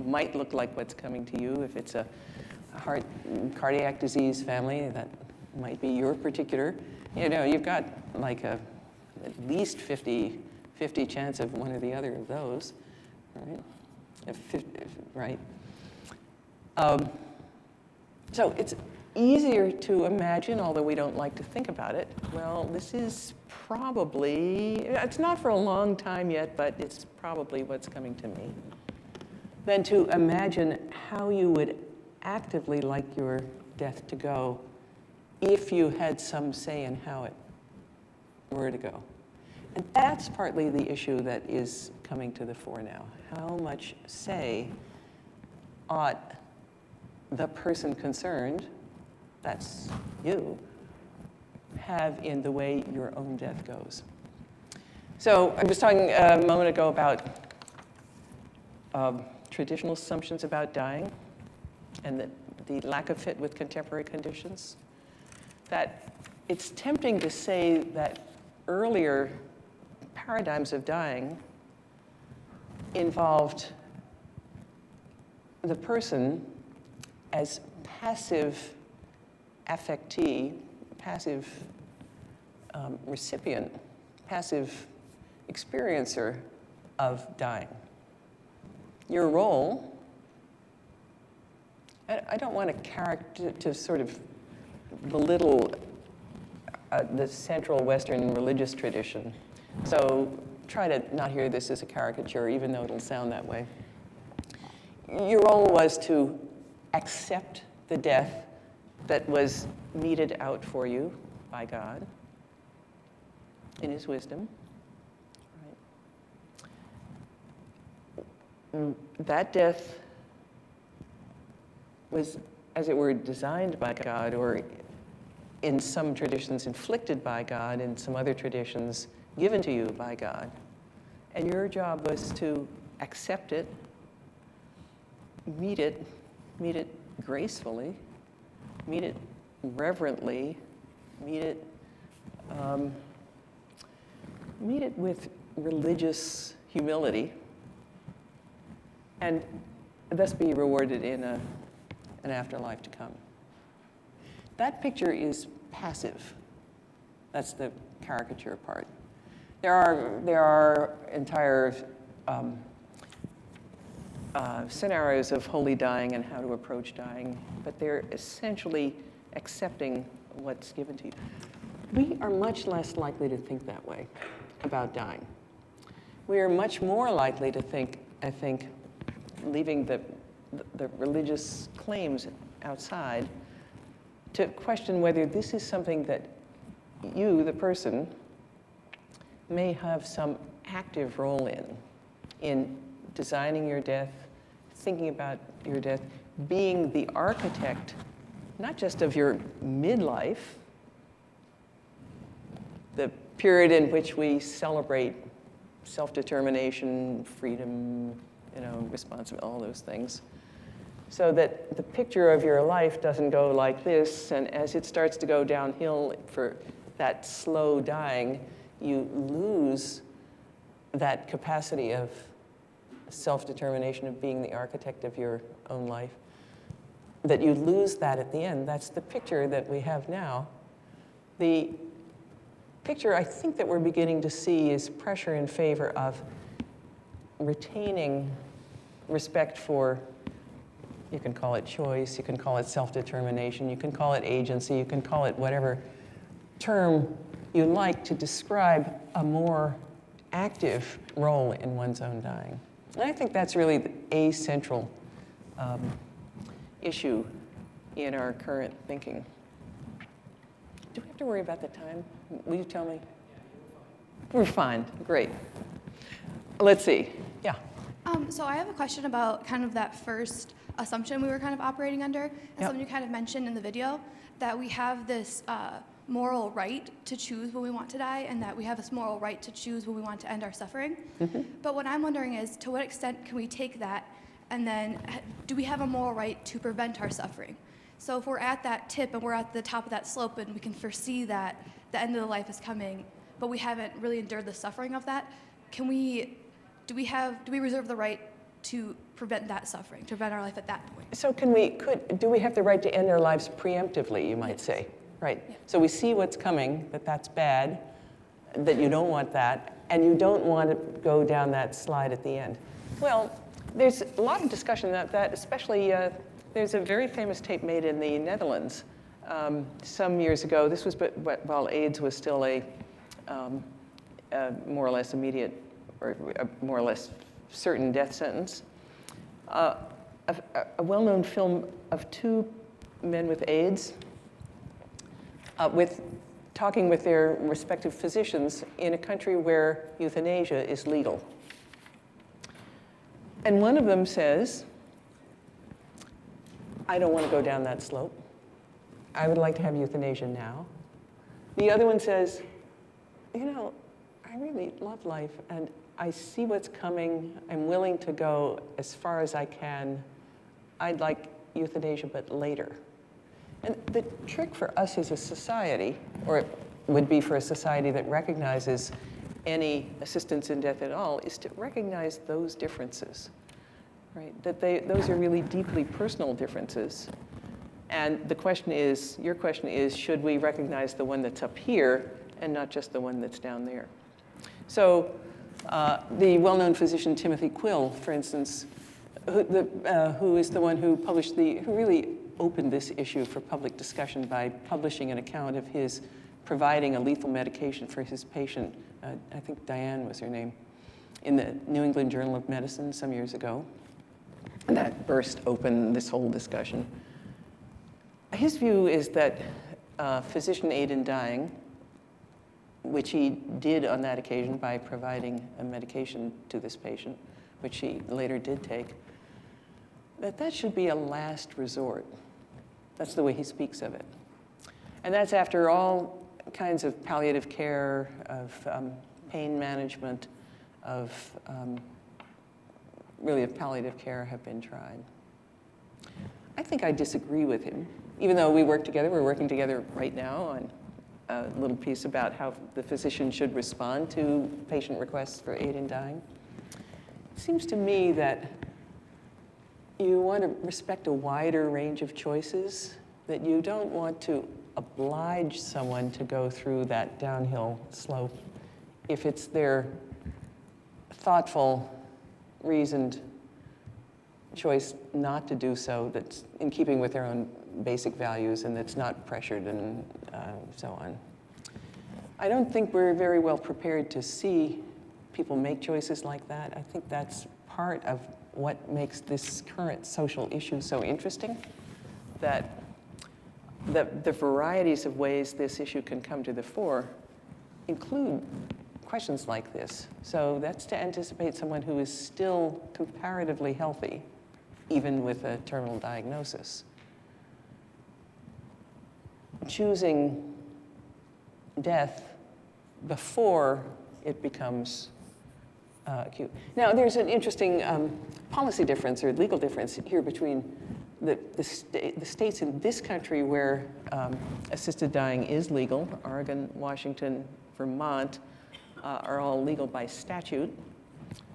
might look like what's coming to you. If it's a cardiac disease family, that might be your particular. You've got like at least 50 chance of one or the other of those, right? So it's easier to imagine, although we don't like to think about it. Well, this is probably, it's not for a long time yet, but it's probably what's coming to me. Than to imagine how you would actively like your death to go if you had some say in how it were to go. And that's partly the issue that is coming to the fore now. How much say ought the person concerned, that's you, have in the way your own death goes? So I was talking a moment ago about traditional assumptions about dying and the lack of fit with contemporary conditions. That it's tempting to say that earlier paradigms of dying involved the person as passive affectee, passive recipient, passive experiencer of dying. Your role, I don't want to sort of belittle the central Western religious tradition. So try to not hear this as a caricature, even though it'll sound that way. Your role was to accept the death that was meted out for you by God in His wisdom. Right. That death was, as it were, designed by God, or in some traditions inflicted by God, in some other traditions given to you by God. And your job was to accept it, meet it gracefully, meet it reverently, meet it with religious humility, and thus be rewarded in an afterlife to come. That picture is passive. That's the caricature part. There are entire scenarios of holy dying and how to approach dying, but they're essentially accepting what's given to you. We are much less likely to think that way about dying. We are much more likely to think, I think, leaving the religious claims outside, to question whether this is something that you, the person, may have some active role in designing your death, thinking about your death, being the architect, not just of your midlife, the period in which we celebrate self-determination, freedom, responsibility, all those things, so that the picture of your life doesn't go like this, and as it starts to go downhill for that slow dying, you lose that capacity of self-determination, of being the architect of your own life, that you lose that at the end. That's the picture that we have now. The picture I think that we're beginning to see is pressure in favor of retaining respect for, you can call it choice, you can call it self-determination, you can call it agency, you can call it whatever term you like to describe a more active role in one's own dying. And I think that's really a central issue in our current thinking. Do we have to worry about the time? Will you tell me? We're fine. Great. Let's see. Yeah. So I have a question about kind of that first assumption we were kind of operating under, and something you kind of mentioned in the video, that we have this moral right to choose when we want to die, and that we have this moral right to choose when we want to end our suffering. Mm-hmm. But what I'm wondering is, to what extent can we take that, and then do we have a moral right to prevent our suffering? So if we're at that tip and we're at the top of that slope and we can foresee that the end of the life is coming, but we haven't really endured the suffering of that, do we reserve the right to prevent that suffering, to prevent our life at that point? So do we have the right to end our lives preemptively, you might say? Right. Yeah. So we see what's coming, that's bad, that you don't want that, and you don't want to go down that slide at the end. Well, there's a lot of discussion about that, especially there's a very famous tape made in the Netherlands some years ago. This was while AIDS was still a more or less immediate or a more or less certain death sentence. A well-known film of two men with AIDS talking with their respective physicians in a country where euthanasia is legal. And one of them says, I don't want to go down that slope. I would like to have euthanasia now. The other one says, I really love life, and I see what's coming. I'm willing to go as far as I can. I'd like euthanasia, but later. And the trick for us as a society, or it would be for a society that recognizes any assistance in death at all, is to recognize those differences, right? That those are really deeply personal differences. And your question is, should we recognize the one that's up here and not just the one that's down there? So The well-known physician Timothy Quill, for instance, who is the one who really opened this issue for public discussion by publishing an account of his providing a lethal medication for his patient, I think Diane was her name, in the New England Journal of Medicine some years ago. And that burst open this whole discussion. His view is that physician aid in dying, which he did on that occasion by providing a medication to this patient, which he later did take, that should be a last resort. That's the way he speaks of it. And that's after all kinds of palliative care, of pain management, of palliative care have been tried. I think I disagree with him. Even though we work together, we're working together right now on a little piece about how the physician should respond to patient requests for aid in dying. It seems to me that you want to respect a wider range of choices, that you don't want to oblige someone to go through that downhill slope if it's their thoughtful, reasoned choice not to do so that's in keeping with their own basic values and that's not pressured and so on. I don't think we're very well prepared to see people make choices like that. I think that's part of what makes this current social issue so interesting, that the varieties of ways this issue can come to the fore include questions like this. So that's to anticipate someone who is still comparatively healthy, even with a terminal diagnosis, choosing death before it becomes acute. Now, there's an interesting policy difference or legal difference here between the states in this country where assisted dying is legal. Oregon, Washington, Vermont are all legal by statute.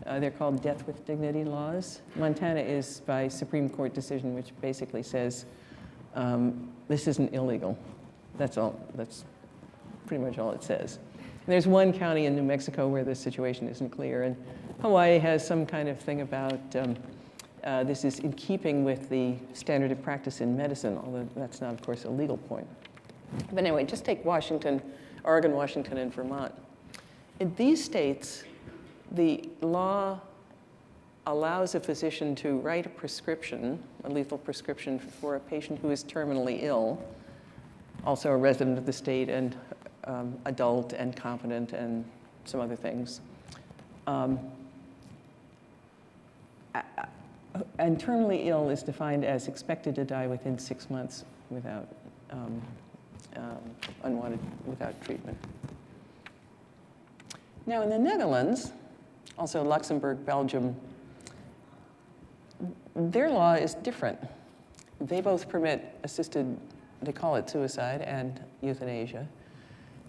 They're called death with dignity laws. Montana is by Supreme Court decision, which basically says this isn't illegal. That's all. That's pretty much all it says. And there's one county in New Mexico where the situation isn't clear, and Hawaii has some kind of thing about this is in keeping with the standard of practice in medicine, although that's not, of course, a legal point. But anyway, just take Washington, Oregon, Washington, and Vermont. In these states, the law allows a physician to write a prescription, a lethal prescription for a patient who is terminally ill, also a resident of the state and adult and competent and some other things. And terminally ill is defined as expected to die within 6 months without without treatment. Now in the Netherlands, also Luxembourg, Belgium, their law is different. They both permit assisted, they call it suicide and euthanasia,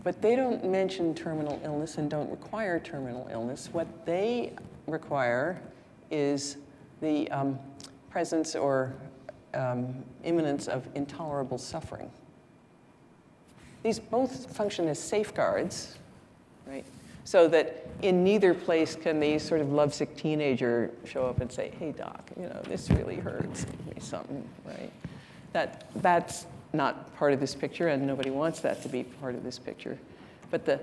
but they don't mention terminal illness and don't require terminal illness. What they require is the presence or imminence of intolerable suffering. These both function as safeguards, right? So that in neither place can the sort of lovesick teenager show up and say, hey doc, you know, this really hurts, give me something, right? That's not part of this picture, and nobody wants that to be part of this picture. But the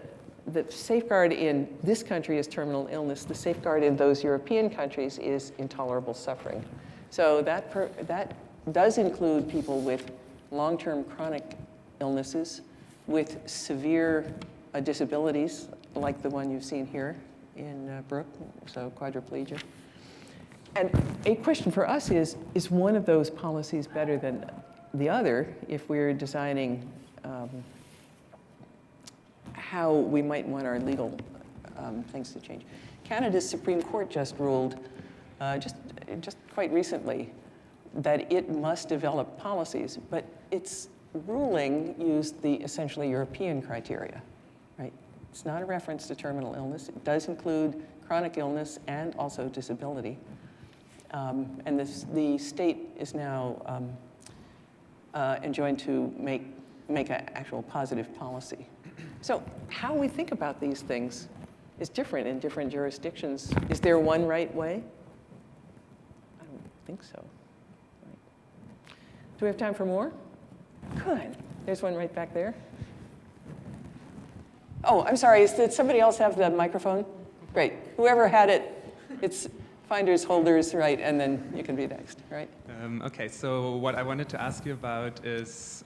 safeguard in this country is terminal illness. The safeguard in those European countries is intolerable suffering. So that does include people with long-term chronic illnesses, with severe disabilities, like the one you've seen here in Brooke, so quadriplegia. And a question for us is one of those policies better than the other if we're designing how we might want our legal things to change? Canada's Supreme Court just ruled, just quite recently, that it must develop policies, but its ruling used the essentially European criteria, right? It's not a reference to terminal illness. It does include chronic illness and also disability. And the state is now enjoined to make an actual positive policy. So how we think about these things is different in different jurisdictions. Is there one right way? I don't think so. Right. Do we have time for more? Good. There's one right back there. Oh, I'm sorry. Did somebody else have the microphone? Great. Whoever had it, it's finders, holders, right, and then you can be next, right? Okay, so what I wanted to ask you about is,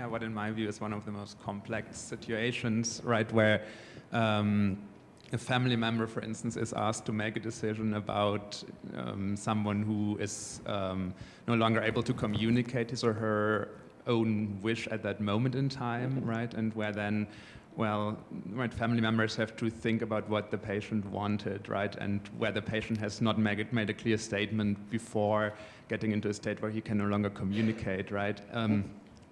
what in my view is one of the most complex situations, right, where a family member, for instance, is asked to make a decision about someone who is no longer able to communicate his or her own wish at that moment in time, right, and where then right, family members have to think about what the patient wanted, right, and where the patient has not made a clear statement before getting into a state where he can no longer communicate, right?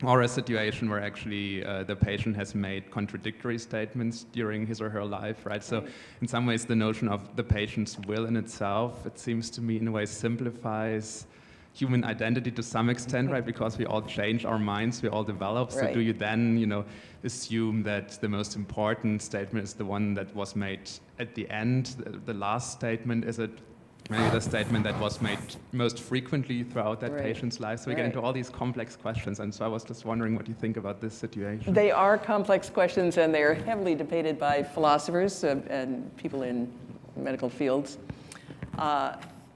Or a situation where actually the patient has made contradictory statements during his or her life, right? So in some ways, the notion of the patient's will in itself, it seems to me in a way simplifies human identity to some extent, right? Because we all change our minds, we all develop. So do you then, assume that the most important statement is the one that was made at the end? The last statement, is it maybe the statement that was made most frequently throughout that patient's life? So we get into all these complex questions. And so I was just wondering what you think about this situation. They are complex questions, and they're heavily debated by philosophers and people in medical fields.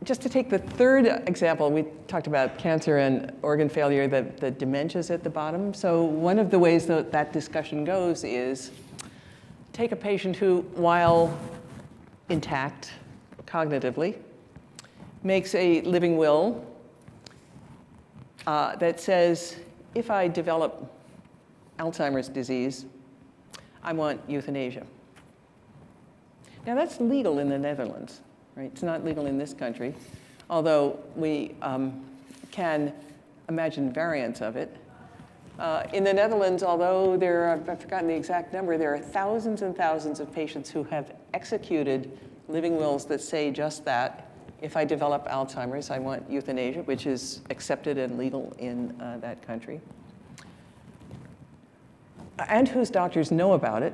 Just to take the third example, we talked about cancer and organ failure, the dementias at the bottom. So one of the ways that discussion goes is take a patient who, while intact cognitively, makes a living will that says, if I develop Alzheimer's disease, I want euthanasia. Now that's legal in the Netherlands. Right? It's not legal in this country, although we can imagine variants of it. In the Netherlands, although I've forgotten the exact number, there are thousands and thousands of patients who have executed living wills that say just that. If I develop Alzheimer's, I want euthanasia, which is accepted and legal in that country. And whose doctors know about it.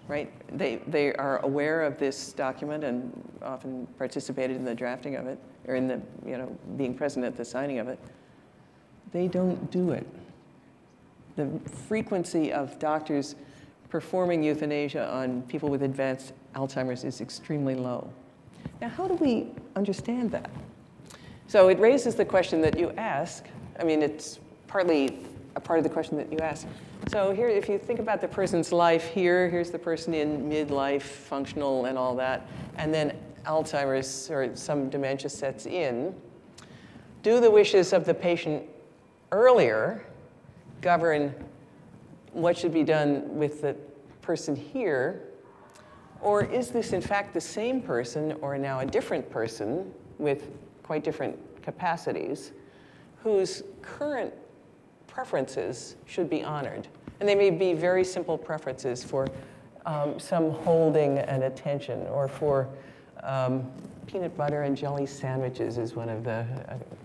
Right? They are aware of this document and often participated in the drafting of it, or in the, being present at the signing of it. They don't do it. The frequency of doctors performing euthanasia on people with advanced Alzheimer's is extremely low. Now, how do we understand that? So it raises the question that you ask. I mean, it's partly a part of the question that you ask. So here, if you think about the person's life here's the person in midlife, functional and all that, and then Alzheimer's or some dementia sets in. Do the wishes of the patient earlier govern what should be done with the person here? Or is this in fact the same person, or now a different person with quite different capacities, whose current preferences should be honored? And they may be very simple preferences for some holding and attention, or for peanut butter and jelly sandwiches is one of the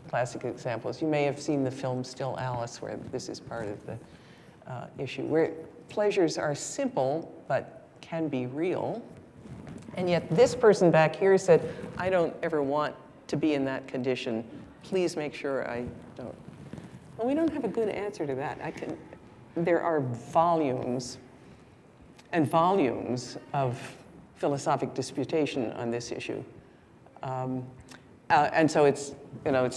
classic examples. You may have seen the film Still Alice, where this is part of the issue, where pleasures are simple but can be real. And yet this person back here said, I don't ever want to be in that condition. Please make sure I don't. Well, we don't have a good answer to that. There are volumes and volumes of philosophic disputation on this issue. And so it's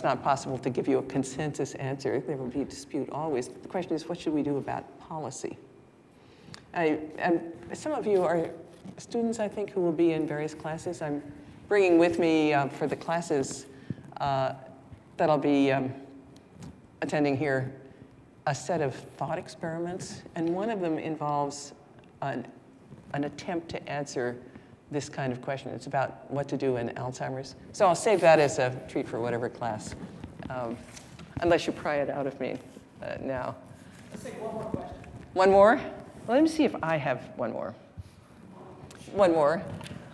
not possible to give you a consensus answer. There will be dispute always. The question is, what should we do about policy? And some of you are students, I think, who will be in various classes. I'm bringing with me for the classes that I'll be attending here a set of thought experiments, and one of them involves an attempt to answer this kind of question. It's about what to do in Alzheimer's. So I'll save that as a treat for whatever class, unless you pry it out of me now. Let's take one more question. One more? Well, let me see if I have one more. One more.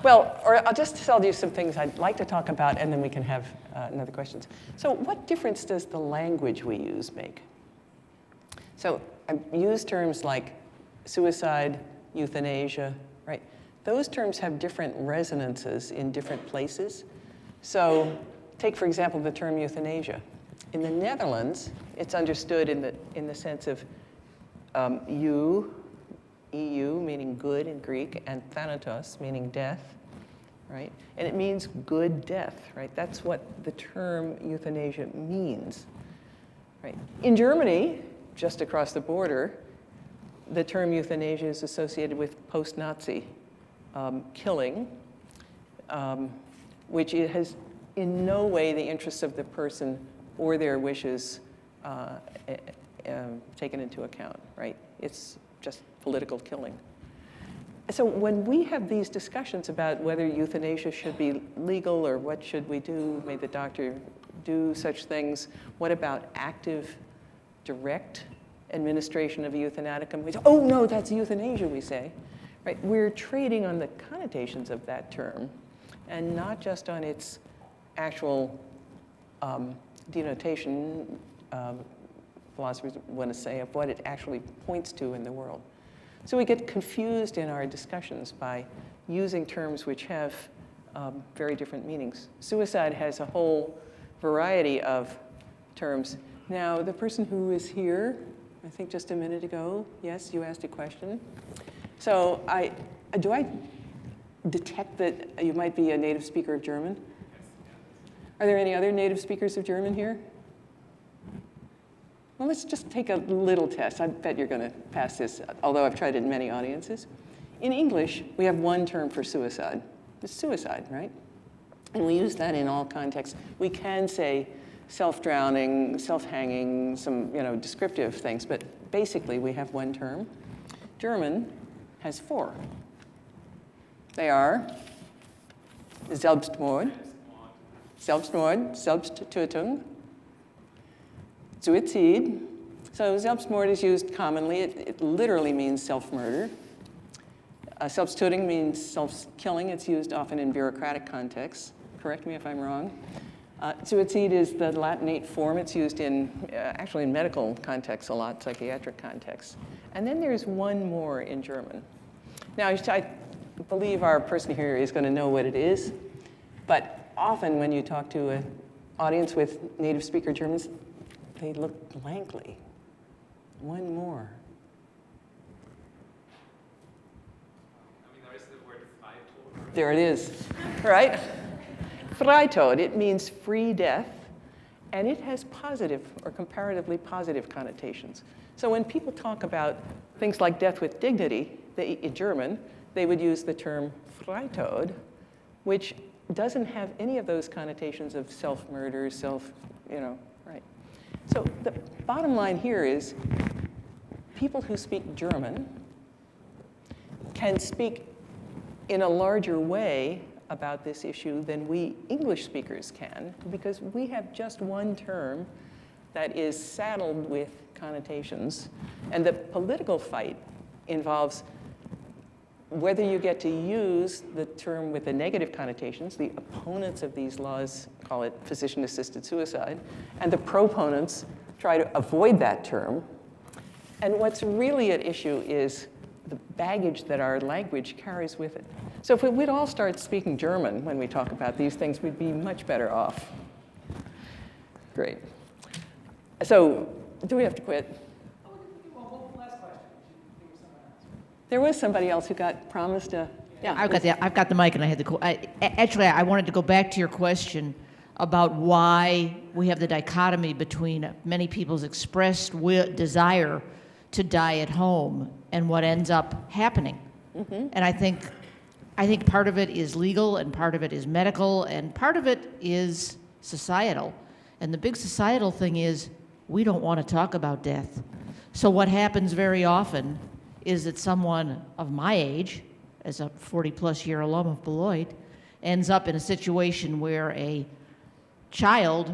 Well, or I'll just tell you some things I'd like to talk about, and then we can have another questions. So what difference does the language we use make? So I use terms like suicide, euthanasia, right? those terms have different resonances in different places. So take, for example, the term euthanasia. In the Netherlands, it's understood in the sense of EU, meaning good in Greek, and thanatos, meaning death, right? And it means good death, right? That's what the term euthanasia means, right? In Germany, just across the border, the term euthanasia is associated with post-Nazi killing, which it has in no way the interests of the person or their wishes taken into account, right? It's just political killing. So when we have these discussions about whether euthanasia should be legal or what should we do, may the doctor do such things, what about active, direct administration of euthanaticum? We say, oh no, that's euthanasia, we say. Right? We're trading on the connotations of that term and not just on its actual denotation, philosophers want to say, of what it actually points to in the world. So we get confused in our discussions by using terms which have very different meanings. Suicide has a whole variety of terms. Now, the person who is here, I think just a minute ago, yes, you asked a question. So do I detect that you might be a native speaker of German? Are there any other native speakers of German here? Well, let's just take a little test. I bet you're going to pass this, although I've tried it in many audiences. In English, we have one term for suicide. It's suicide, right? And we use that in all contexts. We can say self-drowning, self-hanging, some descriptive things, but basically we have one term. German has four. They are Selbstmord, Selbstmord, Selbsttötung, Suizid. So Selbstmord is used commonly. It literally means self-murder. Selbsttötung means self-killing. It's used often in bureaucratic contexts. Correct me if I'm wrong. Suicid is the Latinate form. It's used actually in medical contexts a lot, psychiatric contexts. And then there's one more in German. Now, I believe our person here is going to know what it is, but often when you talk to an audience with native speaker Germans, they look blankly. One more. I mean, there is the word Freitod. There it is, right? Freitod, it means free death, and it has positive or comparatively positive connotations. So when people talk about things like death with dignity, in German, they would use the term Freitod, which doesn't have any of those connotations of self-murder, right? So the bottom line here is people who speak German can speak in a larger way about this issue than we English speakers can, because we have just one term that is saddled with connotations. And the political fight involves whether you get to use the term with the negative connotations. The opponents of these laws call it physician-assisted suicide, and the proponents try to avoid that term. And what's really at issue is the baggage that our language carries with it. So if we'd all start speaking German when we talk about these things, we'd be much better off. Great. So do we have to quit? There was somebody else who got promised a, yeah. I've got the mic, and I had the I wanted to go back to your question about why we have the dichotomy between many people's expressed desire to die at home and what ends up happening. Mm-hmm. And I think part of it is legal, and part of it is medical, and part of it is societal. And the big societal thing is we don't want to talk about death. So what happens very often is that someone of my age, as a 40-plus year alum of Beloit, ends up in a situation where a child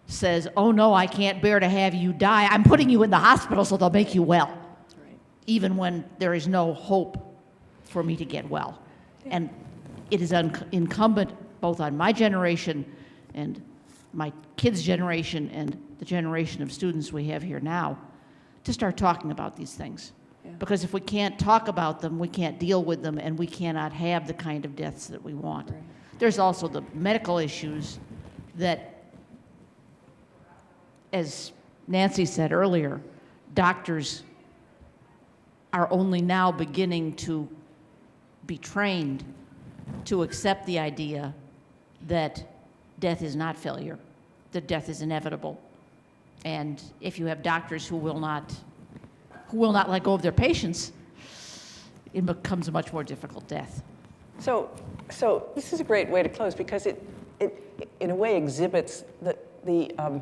says, oh no, I can't bear to have you die. I'm putting you in the hospital so they'll make you well, right, even when there is no hope for me to get well. Yeah. And it is incumbent both on my generation and my kids' generation and the generation of students we have here now to start talking about these things. Because if we can't talk about them, we can't deal with them, and we cannot have the kind of deaths that we want. Right. There's also the medical issues that, as Nancy said earlier, doctors are only now beginning to be trained to accept the idea that death is not failure, that death is inevitable. And if you have doctors who will not let go of their patients, it becomes a much more difficult death. So this is a great way to close because it in a way exhibits the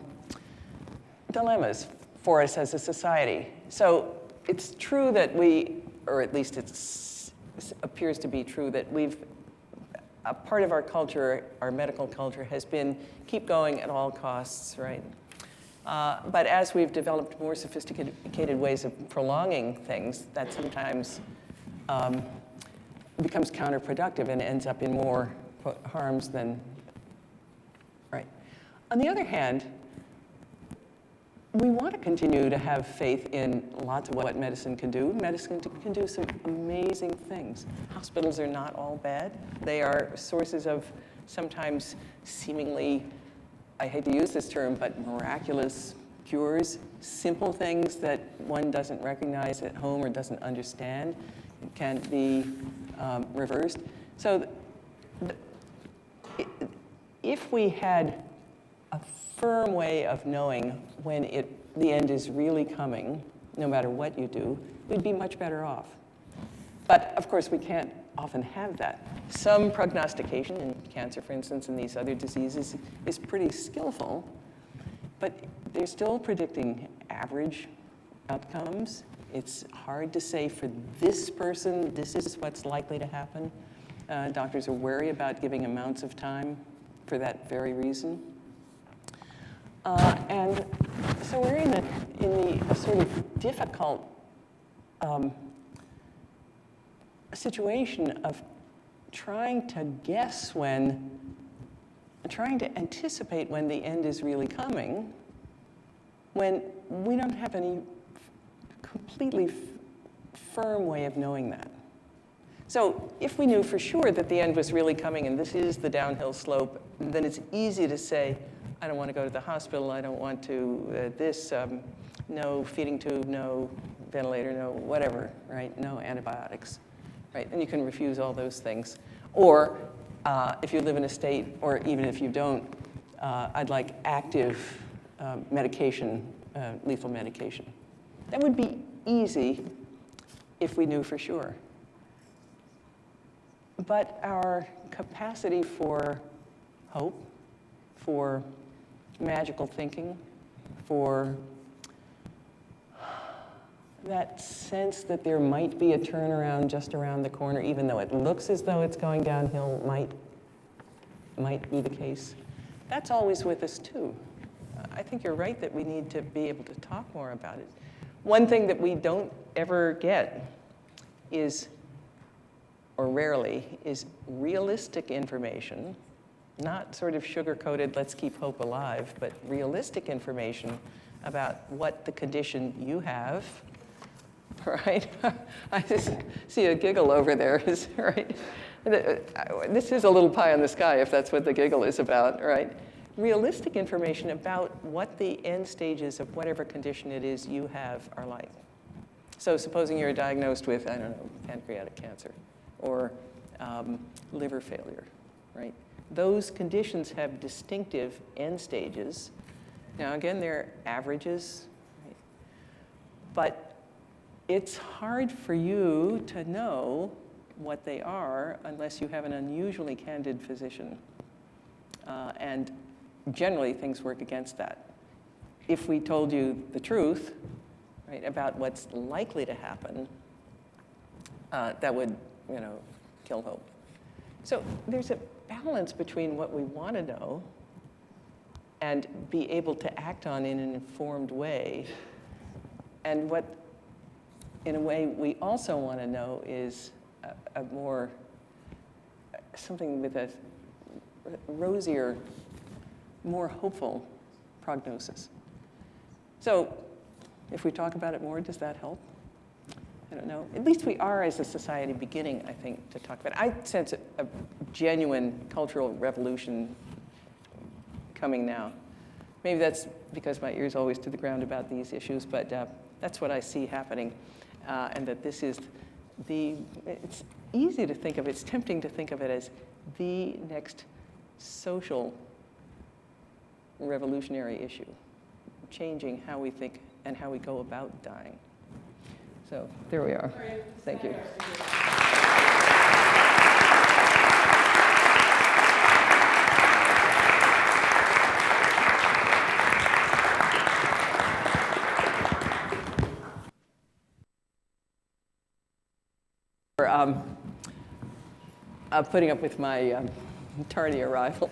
dilemmas for us as a society. So it's true that we, or at least it appears to be true, that a part of our culture, our medical culture, has been keep going at all costs, right? But as we've developed more sophisticated ways of prolonging things, that sometimes becomes counterproductive and ends up in more harms than, right? On the other hand, we want to continue to have faith in lots of what medicine can do. Medicine can do some amazing things. Hospitals are not all bad. They are sources of sometimes seemingly, I hate to use this term, but miraculous cures, simple things that one doesn't recognize at home or doesn't understand can be reversed. So if we had a firm way of knowing when the end is really coming, no matter what you do, we'd be much better off. But of course, we can't often have that. Some prognostication in cancer, for instance, and these other diseases is pretty skillful, but they're still predicting average outcomes. It's hard to say for this person, this is what's likely to happen. Doctors are wary about giving amounts of time for that very reason. And so we're in a sort of difficult situation of trying to guess trying to anticipate when the end is really coming, when we don't have any completely firm way of knowing that. So if we knew for sure that the end was really coming and this is the downhill slope, then it's easy to say, I don't want to go to the hospital, I don't want to no feeding tube, no ventilator, no whatever, right? No antibiotics, right? And you can refuse all those things. Or if you live in a state, or even if you don't, I'd like active medication, lethal medication. That would be easy if we knew for sure. But our capacity for hope, for magical thinking, for that sense that there might be a turnaround just around the corner, even though it looks as though it's going downhill, might be the case. That's always with us too. I think you're right that we need to be able to talk more about it. One thing that we don't ever get is, or rarely, is realistic information, not sort of sugar-coated, let's keep hope alive, but realistic information about what the condition you have, right? I just see a giggle over there, right? This is a little pie in the sky if that's what the giggle is about, right? Realistic information about what the end stages of whatever condition it is you have are like. So supposing you're diagnosed with, I don't know, pancreatic cancer or liver failure, right? Those conditions have distinctive end stages. Now again, they're averages, right? But it's hard for you to know what they are unless you have an unusually candid physician. And generally, things work against that. If we told you the truth, right, about what's likely to happen, that would, kill hope. So there's a balance between what we want to know and be able to act on in an informed way, and what, in a way, we also want to know is a more, something with a rosier, more hopeful prognosis. So if we talk about it more, does that help? I don't know. At least we are, as a society, beginning, I think, to talk about it. I sense a genuine cultural revolution coming now. Maybe that's because my ear's always to the ground about these issues, but that's what I see happening, and that this is it's easy to think of, it's tempting to think of it as the next social revolutionary issue, changing how we think and how we go about dying. So there we are. Thank you. Putting up with my tardy arrival.